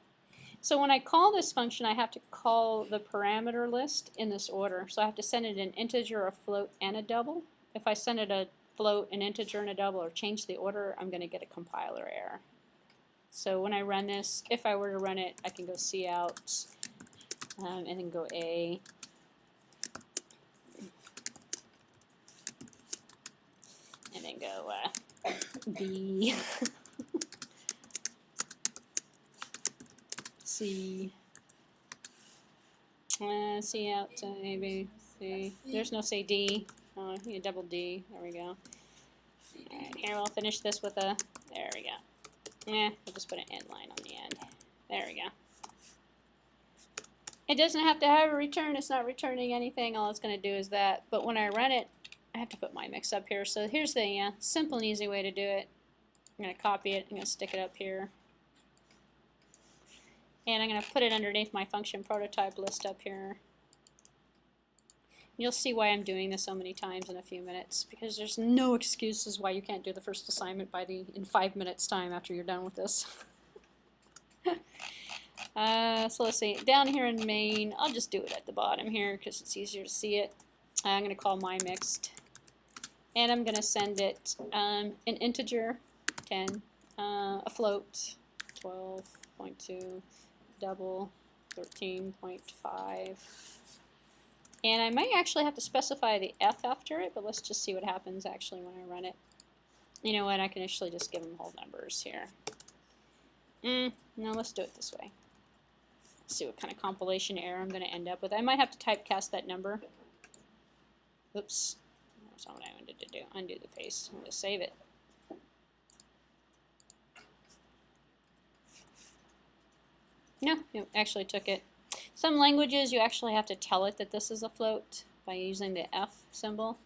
So when I call this function, I have to call the parameter list in this order. So I have to send it an integer, a float, and a double. If I send it a float, an integer, and a double, or change the order, I'm going to get a compiler error. So when I run this, if I were to run it, I can go C out and then go A. And then go B, C, C out to A, B, C. There's no say D. Oh, I need a double D. There we go. Alright, here we'll finish this with a, there we go. We'll just put an end line on the end. There we go. It doesn't have to have a return. It's not returning anything. All it's going to do is that. But when I run it, I have to put my mix up here. So here's the simple and easy way to do it. I'm going to copy it. I'm going to stick it up here. And I'm going to put it underneath my function prototype list up here. You'll see why I'm doing this so many times in a few minutes, because there's no excuses why you can't do the first assignment in 5 minutes time after you're done with this. So let's see, down here in main, I'll just do it at the bottom here because it's easier to see it. I'm going to call my mixed, and I'm going to send it an integer 10, a float 12.2, double 13.5. And I might actually have to specify the F after it, but let's just see what happens actually when I run it. You know what, I can actually just give them whole numbers here. No, let's do it this way. Let's see what kind of compilation error I'm going to end up with. I might have to typecast that number. Oops, that's not what I wanted to do. Undo the paste. I'm going to save it. No, it actually took it. Some languages you actually have to tell it that this is a float by using the F symbol,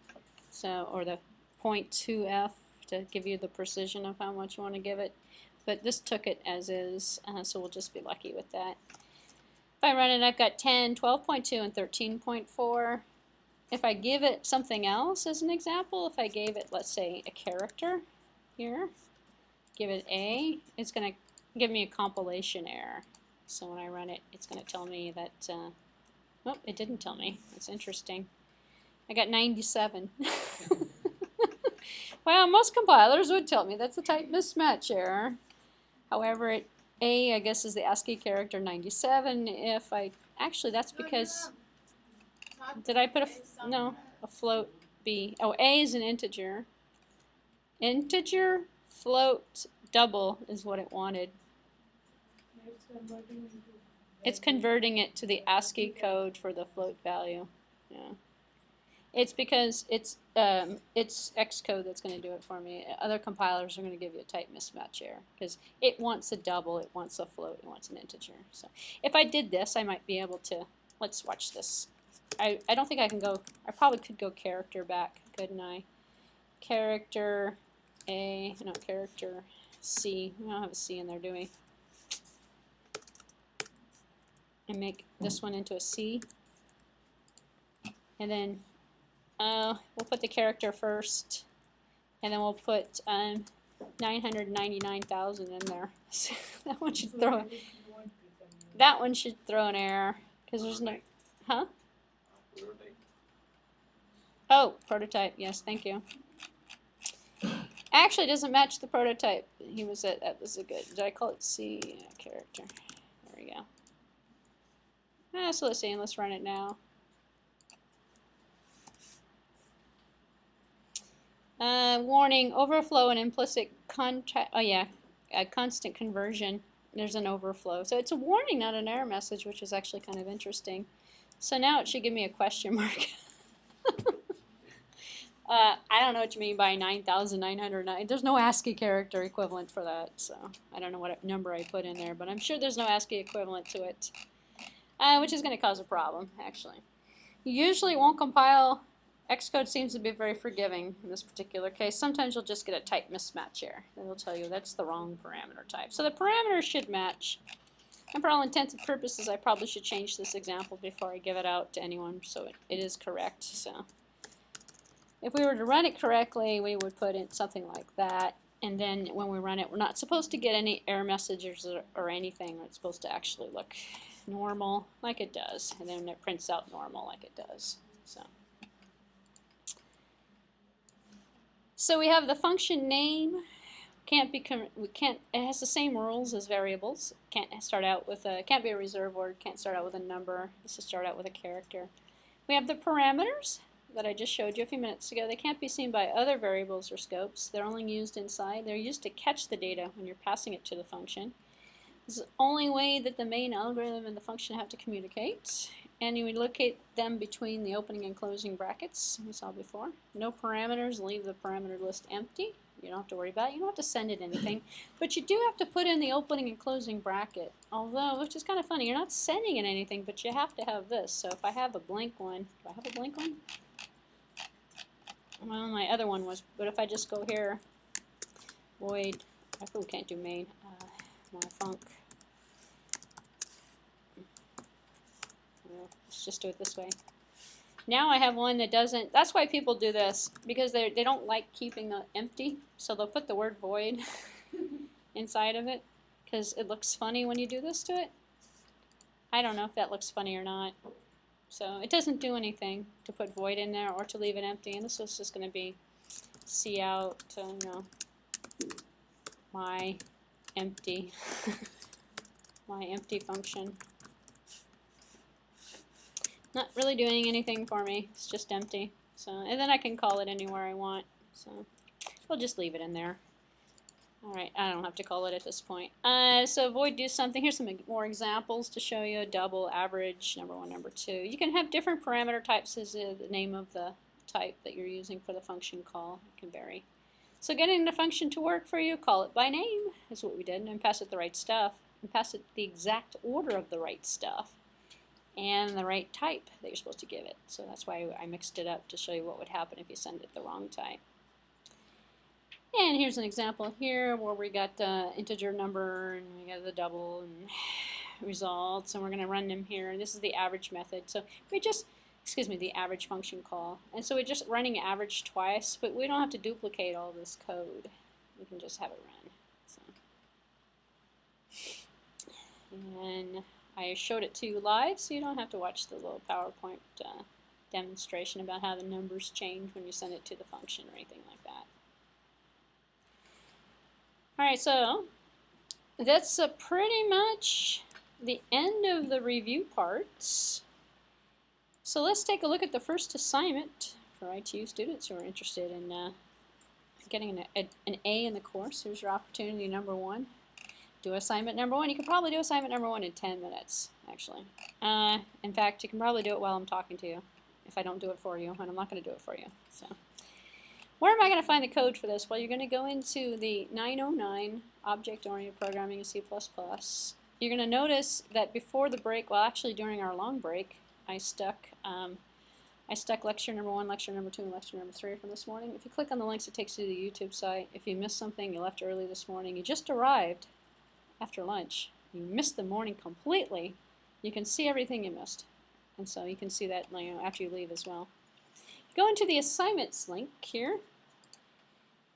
so, or the 0.2F to give you the precision of how much you want to give it. But this took it as is, so we'll just be lucky with that. If I run it, I've got 10, 12.2, and 13.4. If I give it something else as an example, if I gave it, let's say, a character here, give it A, it's going to give me a compilation error. So when I run it, it's going to tell me that, oh, it didn't tell me. That's interesting. I got 97. Well, most compilers would tell me that's a type mismatch error. However, A, I guess, is the ASCII character 97. If I, actually, that's because, did I put a float B. Oh, A is an integer. Integer, float, double is what it wanted. It's converting it to the ASCII code for the float value. Yeah. It's because it's Xcode that's going to do it for me. Other compilers are going to give you a type mismatch error because it wants a double, it wants a float, it wants an integer. So if I did this, I might be able to, let's watch this. I don't think I can go, I probably could go character back, couldn't I? Character A, no, character C. We don't have a C in there, do we? And make this one into a C. And then we'll put the character first, and then we'll put 999,000 in there. That one should throw. That one should throw an error because there's no. Huh? Oh, prototype. Yes, thank you. Actually, it doesn't match the prototype. He was at. That was a good. Did I call it C? Yeah, character. There we go. So let's see, and let's run it now. Warning, overflow and implicit contact. Oh yeah, constant conversion. There's an overflow. So it's a warning, not an error message, which is actually kind of interesting. So now it should give me a question mark. I don't know what you mean by 9,909. There's no ASCII character equivalent for that, so I don't know what number I put in there, but I'm sure there's no ASCII equivalent to it, which is going to cause a problem, actually. Usually it won't compile. Xcode seems to be very forgiving in this particular case. Sometimes you'll just get a type mismatch error. It'll tell you that's the wrong parameter type. So the parameters should match. And for all intents and purposes, I probably should change this example before I give it out to anyone so it is correct. So if we were to run it correctly, we would put in something like that. And then when we run it, we're not supposed to get any error messages or anything. It's supposed to actually look normal like it does. And then it prints out normal like it does. So we have the function name. Can't be it has the same rules as variables. Can't start out with can't be a reserve word, can't start out with a number. This will start out with a character. We have the parameters that I just showed you a few minutes ago. They can't be seen by other variables or scopes. They're only used inside. They're used to catch the data when you're passing it to the function. This is the only way that the main algorithm and the function have to communicate. And you would locate them between the opening and closing brackets we saw before. No parameters, leave the parameter list empty. You don't have to worry about it. You don't have to send it anything. But you do have to put in the opening and closing bracket. Although, which is kind of funny, you're not sending it anything, but you have to have this. So if I have a blank one, do I have a blank one? Well, my other one was, but if I just go here, void, I probably can't do main, my func. Well, let's just do it this way. Now I have one that doesn't, that's why people do this, because they don't like keeping the empty, so they'll put the word void inside of it, because it looks funny when you do this to it. I don't know if that looks funny or not. So it doesn't do anything to put void in there or to leave it empty, and this is just going to be cout, my empty, my empty function. Not really doing anything for me. It's just empty. So, and then I can call it anywhere I want. So we'll just leave it in there. All right, I don't have to call it at this point. So void do something. Here's some more examples to show you. Double, average, number one, number two. You can have different parameter types as the name of the type that you're using for the function call. It can vary. So getting the function to work for you, call it by name is what we did, and pass it the right stuff, and pass it the exact order of the right stuff, and the right type that you're supposed to give it. So that's why I mixed it up to show you what would happen if you send it the wrong type. And here's an example here where we got the integer number and we got the double and results, and we're going to run them here. And this is the average method. So we just, the average function call. And so we're just running average twice, but we don't have to duplicate all this code. We can just have it run. So. And I showed it to you live, so you don't have to watch the little PowerPoint demonstration about how the numbers change when you send it to the function or anything like that. Alright, so that's pretty much the end of the review parts. So let's take a look at the first assignment for ITU students who are interested in getting an A in the course. Here's your opportunity number one. Do assignment number one. You can probably do assignment number one in 10 minutes, actually. In fact, you can probably do it while I'm talking to you, if I don't do it for you, and I'm not going to do it for you. So, where am I going to find the code for this? Well, you're going to go into the 909 Object-Oriented Programming in C++. You're going to notice that before the break, well, actually during our long break, I stuck lecture number one, lecture number two, and lecture number three from this morning. If you click on the links, it takes you to the YouTube site. If you missed something, you left early this morning, you just arrived after lunch, you missed the morning completely, you can see everything you missed. And so you can see that after you leave as well. Go into the assignments link here.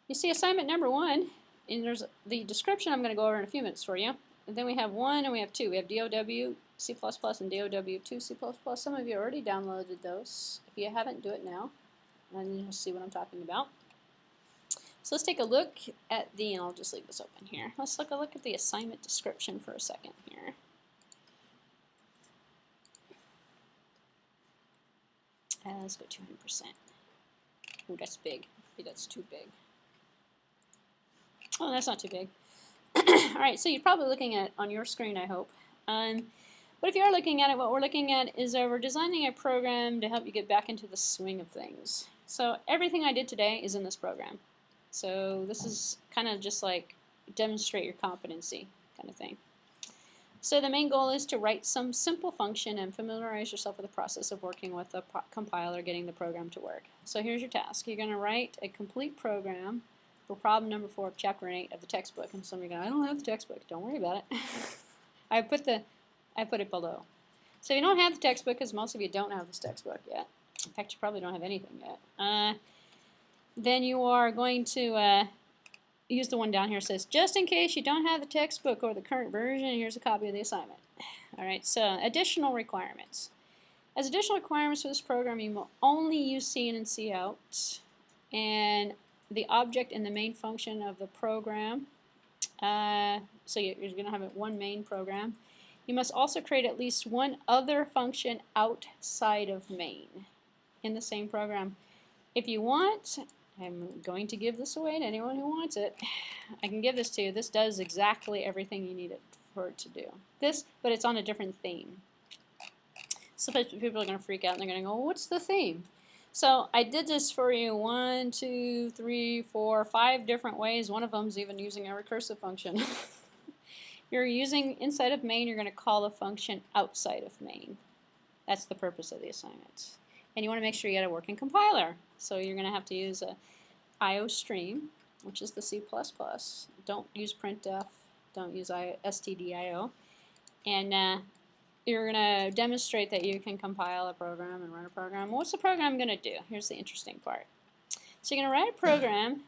You see assignment number one, and there's the description I'm going to go over in a few minutes for you. And then we have one and we have two. We have DOW C++ and DOW2 C++. Some of you already downloaded those. If you haven't, do it now, and you'll see what I'm talking about. So let's take a look at and I'll just leave this open here. Let's take a look at the assignment description for a second here. Let's go 200%. Oh, that's big. Maybe that's too big. Oh, that's not too big. Alright, so you're probably looking at it on your screen, I hope. But if you are looking at it, what we're looking at is we're designing a program to help you get back into the swing of things. So everything I did today is in this program. So this is kind of just like demonstrate your competency kind of thing. So the main goal is to write some simple function and familiarize yourself with the process of working with the compiler, getting the program to work. So here's your task. You're going to write a complete program for problem number 4 of chapter 8 of the textbook. And some of you go, I don't have the textbook. Don't worry about it. I put it below. So you don't have the textbook, because most of you don't have this textbook yet. In fact, you probably don't have anything yet. Then you are going to use the one down here that says, just in case you don't have the textbook or the current version, here's a copy of the assignment. Alright, so additional requirements. As additional requirements for this program, you will only use C in and C out. And the object in the main function of the program. So you're going to have one main program. You must also create at least one other function outside of main in the same program. If you want, I'm going to give this away to anyone who wants it. I can give this to you. This does exactly everything you need it for it to do. This, but it's on a different theme. So people are going to freak out and they're going to go, what's the theme? So I did this for you 1, 2, 3, 4, 5 different ways. One of them is even using a recursive function. You're using, inside of main, you're going to call a function outside of main. That's the purpose of the assignment. And you want to make sure you got a working compiler. So you're going to have to use a IO stream, which is the C++. Don't use printf. Don't use stdio. And you're going to demonstrate that you can compile a program and run a program. What's the program going to do? Here's the interesting part. So you're going to write a program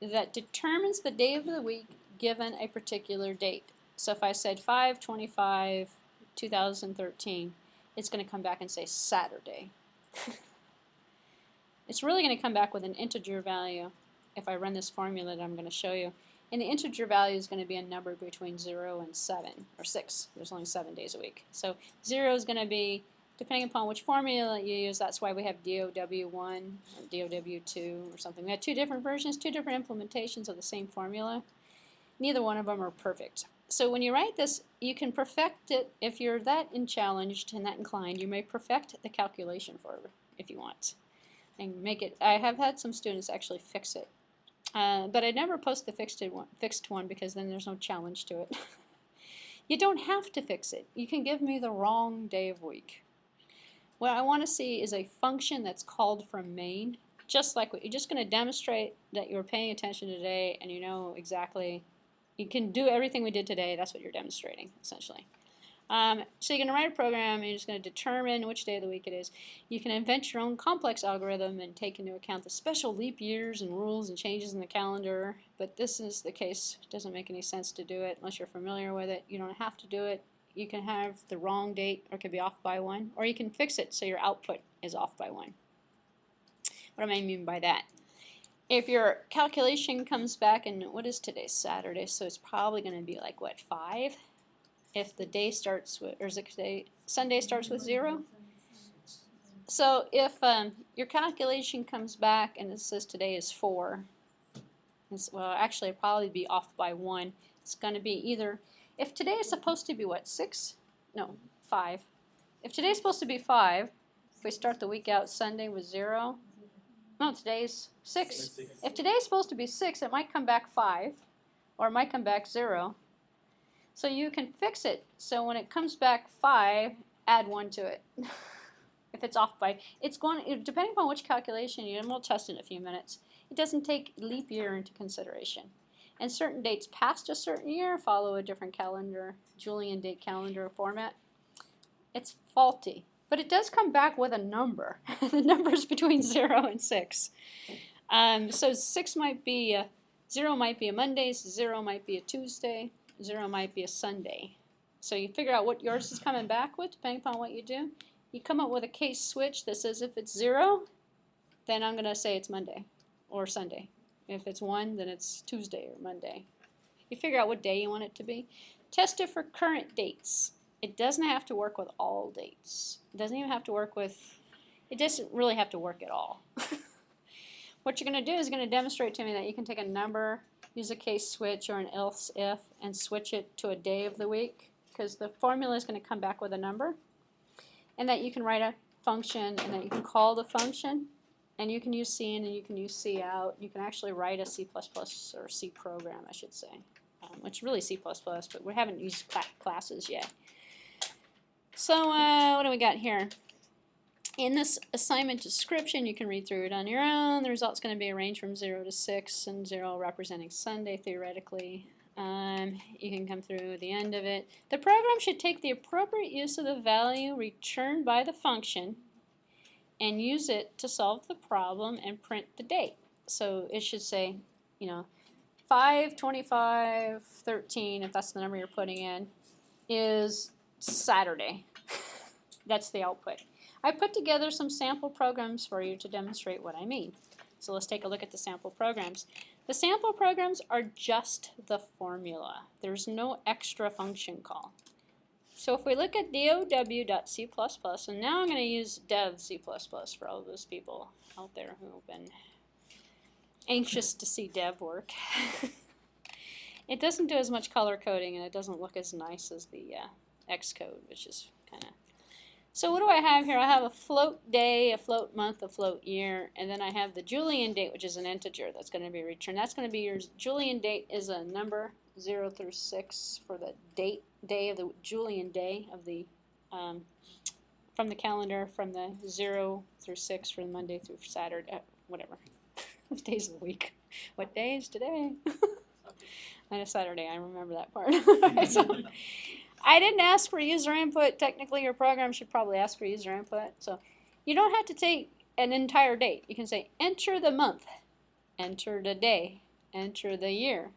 that determines the day of the week given a particular date. So if I said 5/25/2013, it's going to come back and say Saturday. It's really going to come back with an integer value if I run this formula that I'm going to show you. And the integer value is going to be a number between 0 and 7, or 6. There's only 7 days a week. So 0 is going to be, depending upon which formula you use, that's why we have DOW1 or DOW2 or something. We have 2 different versions, 2 different implementations of the same formula. Neither one of them are perfect. So when you write this, you can perfect it. If you're that challenged and that inclined, you may perfect the calculation for it if you want. And make it, I have had some students actually fix it. But I never post the fixed one because then there's no challenge to it. You don't have to fix it. You can give me the wrong day of week. What I want to see is a function that's called from main, just like what you're just going to demonstrate that you're paying attention today and you know exactly, you can do everything we did today. That's what you're demonstrating, essentially. So you're going to write a program and you're just going to determine which day of the week it is. You can invent your own complex algorithm and take into account the special leap years and rules and changes in the calendar, but this is the case. It doesn't make any sense to do it unless you're familiar with it. You don't have to do it. You can have the wrong date, or it could be off by 1, or you can fix it so your output is off by 1. What do I mean by that? If your calculation comes back, and what is today? Saturday, so it's probably going to be like, what, 5? If the day starts with, or is it today, Sunday starts with 0? So if your calculation comes back and it says today is 4, well, actually it'll probably be off by 1. It's going to be either, if today is supposed to be what, 6? No, 5. If today's supposed to be 5, if we start the week out Sunday with 0, no, today's 6. If today's supposed to be 6, it might come back 5, or it might come back 0. So you can fix it. So when it comes back 5, add 1 to it. If it's off by, it's going, depending upon which calculation you, and we'll test in a few minutes, it doesn't take leap year into consideration. And certain dates past a certain year follow a different calendar, Julian date calendar format. It's faulty. But it does come back with a number. The number is between 0 and 6. So 6 might be, 0 might be a Monday, 0 might be a Tuesday, 0 might be a Sunday. So you figure out what yours is coming back with, depending upon what you do. You come up with a case switch that says if it's 0, then I'm going to say it's Monday or Sunday. If it's 1, then it's Tuesday or Monday. You figure out what day you want it to be. Test it for current dates. It doesn't have to work with all dates. It doesn't even have to work with, it doesn't really have to work at all. What you're going to do is going to demonstrate to me that you can take a number, use a case switch or an else if, and switch it to a day of the week, because the formula is going to come back with a number, and that you can write a function and that you can call the function, and you can use C in and you can use C out. You can actually write a C++ or C program, I should say, which is really C++, but we haven't used classes yet. So what do we got here? In this assignment description, you can read through it on your own. The result's going to be a range from 0 to 6, and 0 representing Sunday, theoretically. You can come through the end of it. The program should take the appropriate use of the value returned by the function and use it to solve the problem and print the date. So it should say, 5/25/13, if that's the number you're putting in, is Saturday. That's the output. I put together some sample programs for you to demonstrate what I mean. So let's take a look at the sample programs. The sample programs are just the formula. There's no extra function call. So if we look at dow.c++, and now I'm going to use dev C++ for all of those people out there who have been anxious to see dev work. It doesn't do as much color coding, and it doesn't look as nice as the Xcode, which is kind of... So what do I have here? I have a float day, a float month, a float year, and then I have the Julian date, which is an integer that's going to be returned. That's going to be your Julian date is a number 0 through 6 for the day of the Julian day of the from the calendar, from the 0 through 6 for the Monday through Saturday, whatever days of the week. What day is today? And a Saturday. I remember that part. So, I didn't ask for user input. Technically, your program should probably ask for user input. So you don't have to take an entire date. You can say enter the month, enter the day, enter the year.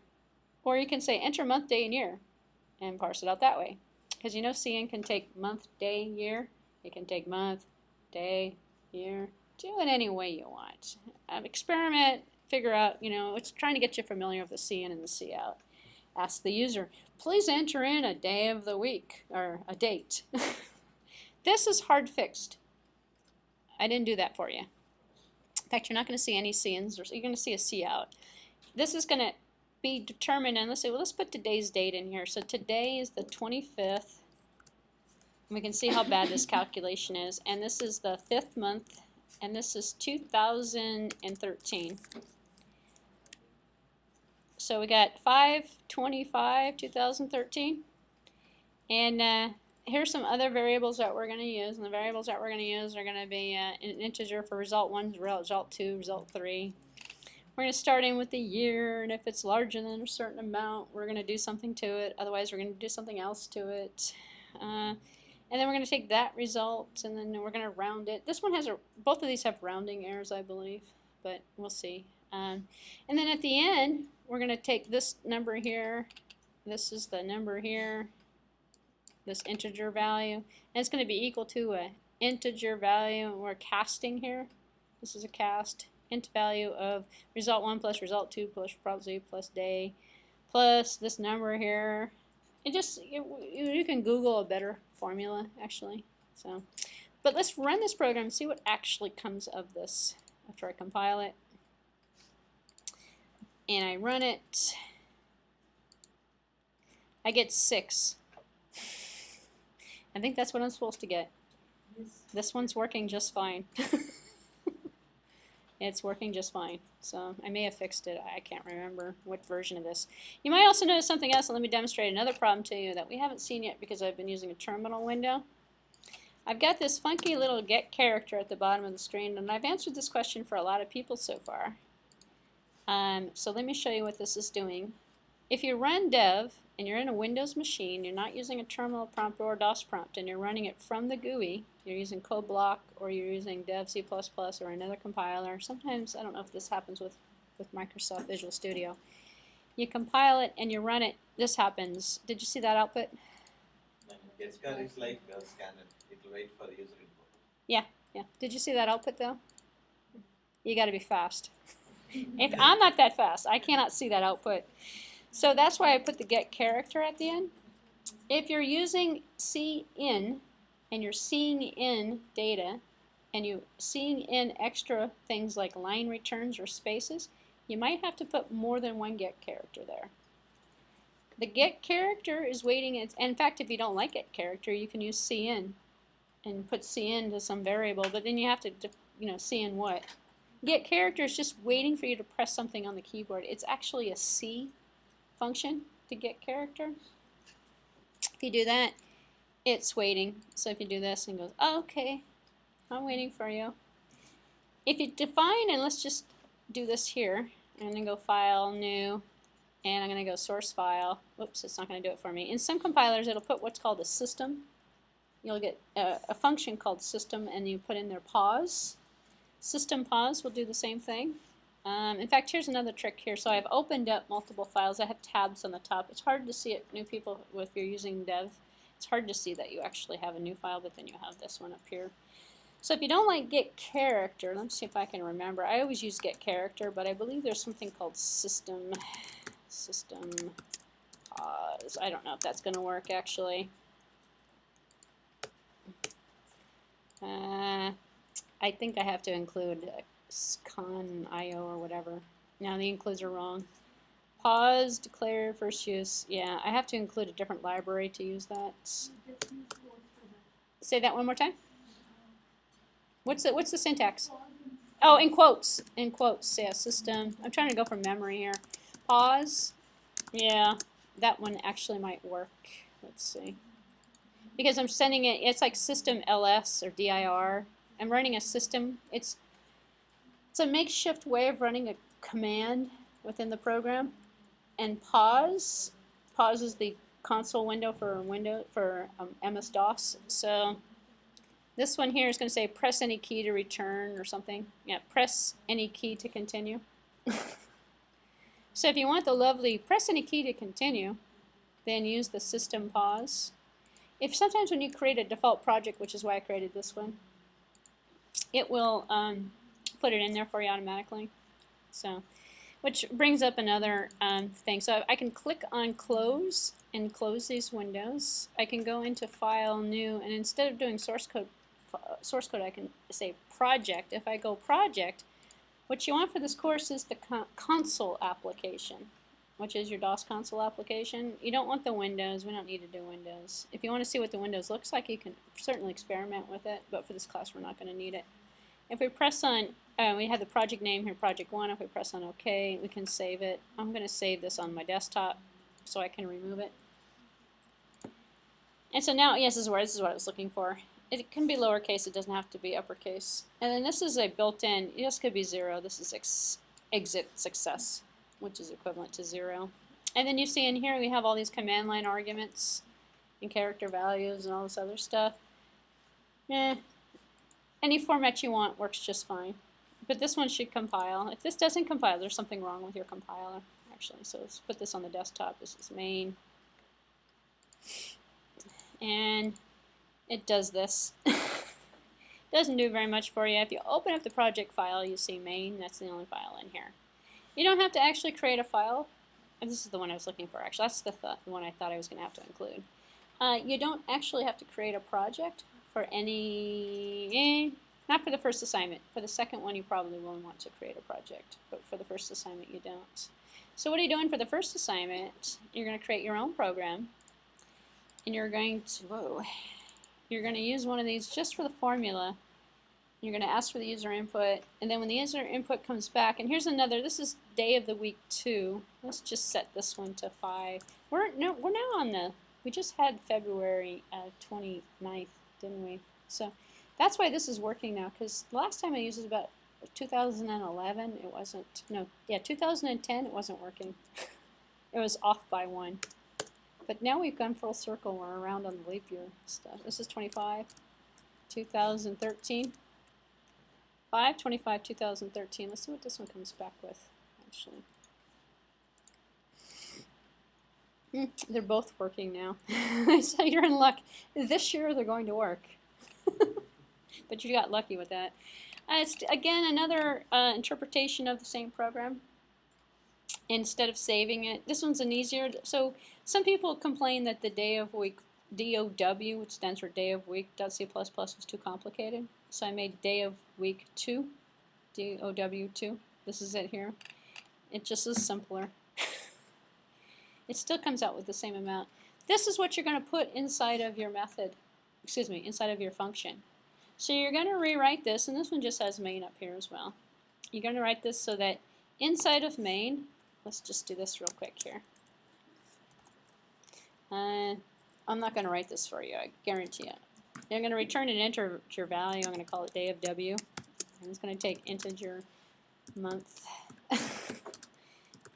Or you can say enter month, day, and year and parse it out that way. Because you know CN can take month, day, year. It can take month, day, year. Do it any way you want. Experiment, figure out, you know, it's trying to get you familiar with the CN and the Cout. Ask the user, please enter in a day of the week, or a date. This is hard fixed. I didn't do that for you. In fact, you're not going to see any CNs, you're going to see a Cout. This is going to be determined, and let's say, well, let's put today's date in here. So today is the 25th. We can see how bad this calculation is. And this is the 5th month, and this is 2013. So we got 5/25/2013. And here's some other variables that we're going to use. And the variables that we're going to use are going to be an integer for result 1, result 2, result 3. We're going to start in with the year, and if it's larger than a certain amount, we're going to do something to it. Otherwise, we're going to do something else to it. And then we're going to take that result, and then we're going to round it. This one has both of these have rounding errors, I believe, but we'll see. And then at the end, we're going to take this number here. This is the number here, this integer value, and it's going to be equal to an integer value. We're casting here. This is a cast. Int value of result 1 plus result 2 plus probability plus day plus this number here. It just, you can Google a better formula, actually. So, but let's run this program and see what actually comes of this after I compile it. And I run it. I get 6. I think that's what I'm supposed to get. Yes. This one's working just fine. It's working just fine. So I may have fixed it. I can't remember what version of this. You might also notice something else, and let me demonstrate another problem to you that we haven't seen yet because I've been using a terminal window. I've got this funky little get character at the bottom of the screen, and I've answered this question for a lot of people so far. So let me show you what this is doing. If you run dev and you're in a Windows machine, you're not using a terminal prompt or DOS prompt, and you're running it from the GUI, you're using code block or you're using dev C++ or another compiler. Sometimes, I don't know if this happens with Microsoft Visual Studio. You compile it and you run it, this happens. Did you see that output? Getcar is like a scanner. It will wait for the user input. Yeah. Did you see that output though? You got to be fast. If I'm not that fast, I cannot see that output. So that's why I put the get character at the end. If you're using cin and you're seeing in data and you're seeing in extra things like line returns or spaces, you might have to put more than one get character there. The get character is waiting. In fact, if you don't like get character, you can use cin and put cin to some variable, but then you have to, cin what? Get character is just waiting for you to press something on the keyboard. It's actually a C function to get character. If you do that, it's waiting. So if you do this and goes, oh, okay, I'm waiting for you. If you define, and let's just do this here, I'm going to go File, New, and I'm going to go Source File. Whoops, it's not going to do it for me. In some compilers, it'll put what's called a system. You'll get a function called system, and you put in there pause. System pause will do the same thing. In fact, here's another trick here. So I've opened up multiple files. I have tabs on the top. It's hard to see it, new people, if you're using dev. It's hard to see that you actually have a new file, but then you have this one up here. So if you don't like get character, let's see if I can remember. I always use get character, but I believe there's something called system pause. I don't know if that's going to work actually. I think I have to include con.io or whatever. No, the includes are wrong. Pause, declare, first use. Yeah, I have to include a different library to use that. Say that one more time. What's the syntax? Oh, in quotes. In quotes, yeah, system. I'm trying to go from memory here. Pause. Yeah, that one actually might work. Let's see. Because I'm sending it, it's like system ls or dir. I'm running a system. It's a makeshift way of running a command within the program. And pause pauses the console window for MS-DOS. So this one here is going to say press any key to return or something. Yeah, press any key to continue. So if you want the lovely press any key to continue, then use the system pause. If sometimes when you create a default project, which is why I created this one, it will put it in there for you automatically. So, which brings up another thing. So I can click on close and close these windows. I can go into file, new, and instead of doing source code, I can say project. If I go project, what you want for this course is the console application, which is your DOS console application. You don't want the windows. We don't need to do windows. If you want to see what the windows looks like, you can certainly experiment with it, but for this class we're not going to need it. If we press on, we have the project name here, project 1. If we press on OK, we can save it. I'm going to save this on my desktop so I can remove it. And so now, yes, this is what I was looking for. It can be lowercase, it doesn't have to be uppercase. And then this is a built-in, this could be 0, this is exit success, which is equivalent to 0. And then you see in here we have all these command line arguments and character values and all this other stuff. Any format you want works just fine. But this one should compile. If this doesn't compile, there's something wrong with your compiler, actually. So let's put this on the desktop. This is main. And it does this. Doesn't do very much for you. If you open up the project file, you see main. That's the only file in here. You don't have to actually create a file. And this is the one I was looking for, actually. That's the one I thought I was going to have to include. You don't actually have to create a project for any, not for the first assignment. For the second one, you probably will want to create a project. But for the first assignment, you don't. So what are you doing for the first assignment? You're going to create your own program. And you're going to, you're going to use one of these just for the formula. You're going to ask for the user input, and then when the user input comes back, and here's another, this is day of the week 2. Let's just set this one to 5. We're now on the, we just had February 29th, didn't we? So that's why this is working now, because the last time I used it was about 2011. It wasn't, no, yeah, 2010, it wasn't working. It was off by 1. But now we've gone full circle. We're around on the leap year stuff. This is 25, 2013. 5/25, 2013. Let's see what this one comes back with, actually. They're both working now. So you're in luck. This year they're going to work. But you got lucky with that. It's, again, another interpretation of the same program. Instead of saving it, this one's an easier. So some people complain that the day of week DOW, which stands for day of week .c++ was too complicated. So I made day of week 2, DOW2. This is it here. It just is simpler. It still comes out with the same amount. This is what you're going to put inside of your method, excuse me, inside of your function. So you're going to rewrite this, and this one just has main up here as well. You're going to write this so that inside of main, let's just do this real quick here. I'm not going to write this for you, I guarantee it. You're going to return an integer value. I'm going to call it day of W. And it's going to take integer month.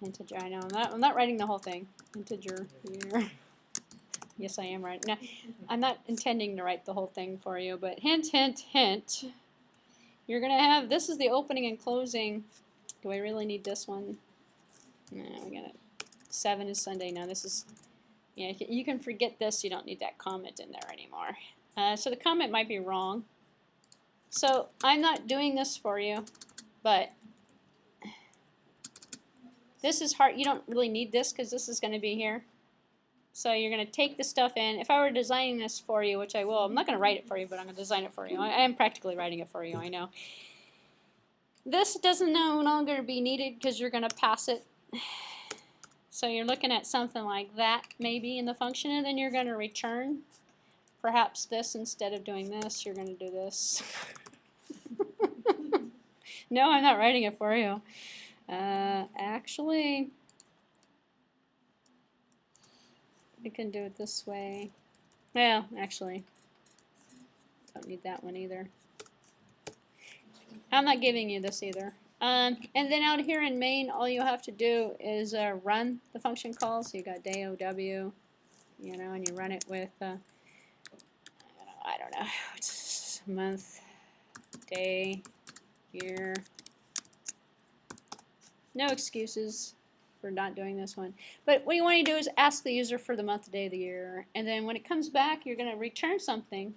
Integer, I know, I'm not writing the whole thing. Integer year. Yes, I am right. Now, I'm not intending to write the whole thing for you, but hint, hint, hint. You're going to have, this is the opening and closing. Do I really need this one? No, we got it. 7 is Sunday. Now this is, yeah, you can forget this. You don't need that comment in there anymore. So the comment might be wrong. So I'm not doing this for you, but this is hard. You don't really need this because this is going to be here. So you're going to take the stuff in. If I were designing this for you, which I will, I'm not going to write it for you, but I'm going to design it for you. I am practically writing it for you, I know. This doesn't no longer be needed because you're going to pass it. So you're looking at something like that maybe in the function, and then you're going to return perhaps this instead of doing this. You're going to do this. No, I'm not writing it for you. Actually, we can do it this way. Well, actually, don't need that one either. I'm not giving you this either. And then out here in main, all you have to do is run the function calls. So you got day OW, you know, and you run it with, I don't know, it's month, day, year. No excuses for not doing this one. But what you want to do is ask the user for the month, day of the year. And then when it comes back, you're going to return something.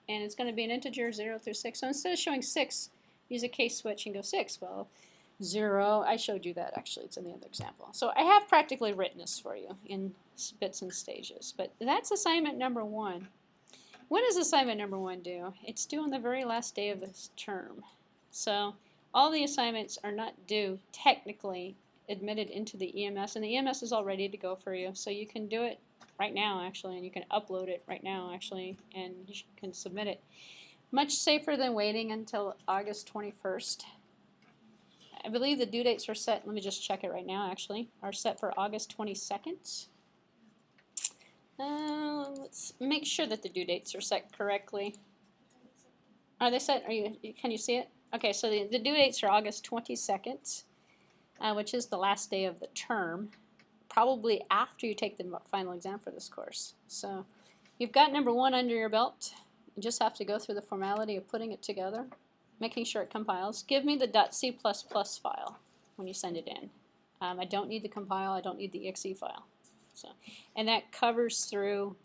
And it's going to be an integer 0 through 6. So instead of showing 6, use a case switch and go 6. Well, 0, I showed you that actually. It's in the other example. So I have practically written this for you in bits and stages. But that's assignment number 1. What does assignment number 1 do? It's due on the very last day of this term. So all the assignments are not due technically admitted into the EMS, and the EMS is all ready to go for you. So you can do it right now actually, and you can upload it right now actually, and you can submit it. Much safer than waiting until August 21st. I believe the due dates are set, let me just check it right now actually, are set for August 22nd. Let's make sure that the due dates are set correctly. Are they set? Can you see it? Okay, so the due dates are August 22nd, which is the last day of the term, probably after you take the final exam for this course. So you've got number 1 under your belt. You just have to go through the formality of putting it together, making sure it compiles. Give me the .c++ file when you send it in. I don't need the compile, I don't need the exe file. So, and that covers through,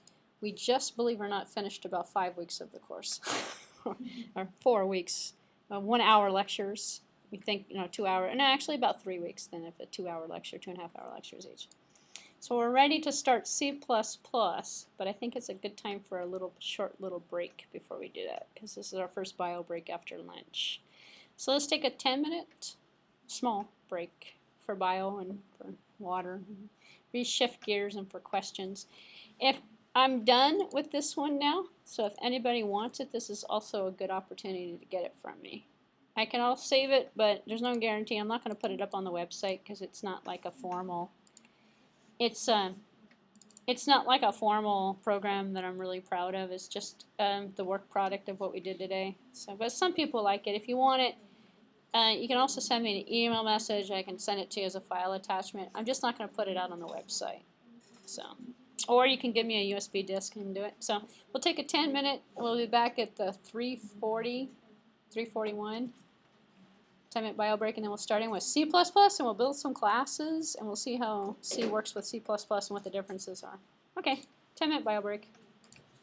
we just believe we're not finished about 5 weeks of the course, or 4 weeks, 1 hour lectures. We think, 2 hour, and actually about 3 weeks then if a 2 hour lecture, 2.5 hour lectures each. So we're ready to start C++, but I think it's a good time for a short little break before we do that, because this is our first bio break after lunch. So let's take a 10-minute small break for bio and for water, reshift gears and for questions. If I'm done with this one now, so if anybody wants it, this is also a good opportunity to get it from me. I can all save it, but there's no guarantee. I'm not going to put it up on the website because it's not like a formal. It's not like a formal program that I'm really proud of. It's just the work product of what we did today. So, but some people like it. If you want it, you can also send me an email message. I can send it to you as a file attachment. I'm just not going to put it out on the website. So, or you can give me a USB disk and do it. So we'll take a 10-minute. We'll be back at the 3:40, 3:41. 10-minute bio break, and then we'll start in with C++, and we'll build some classes, and we'll see how C works with C++ and what the differences are. Okay, 10-minute bio break.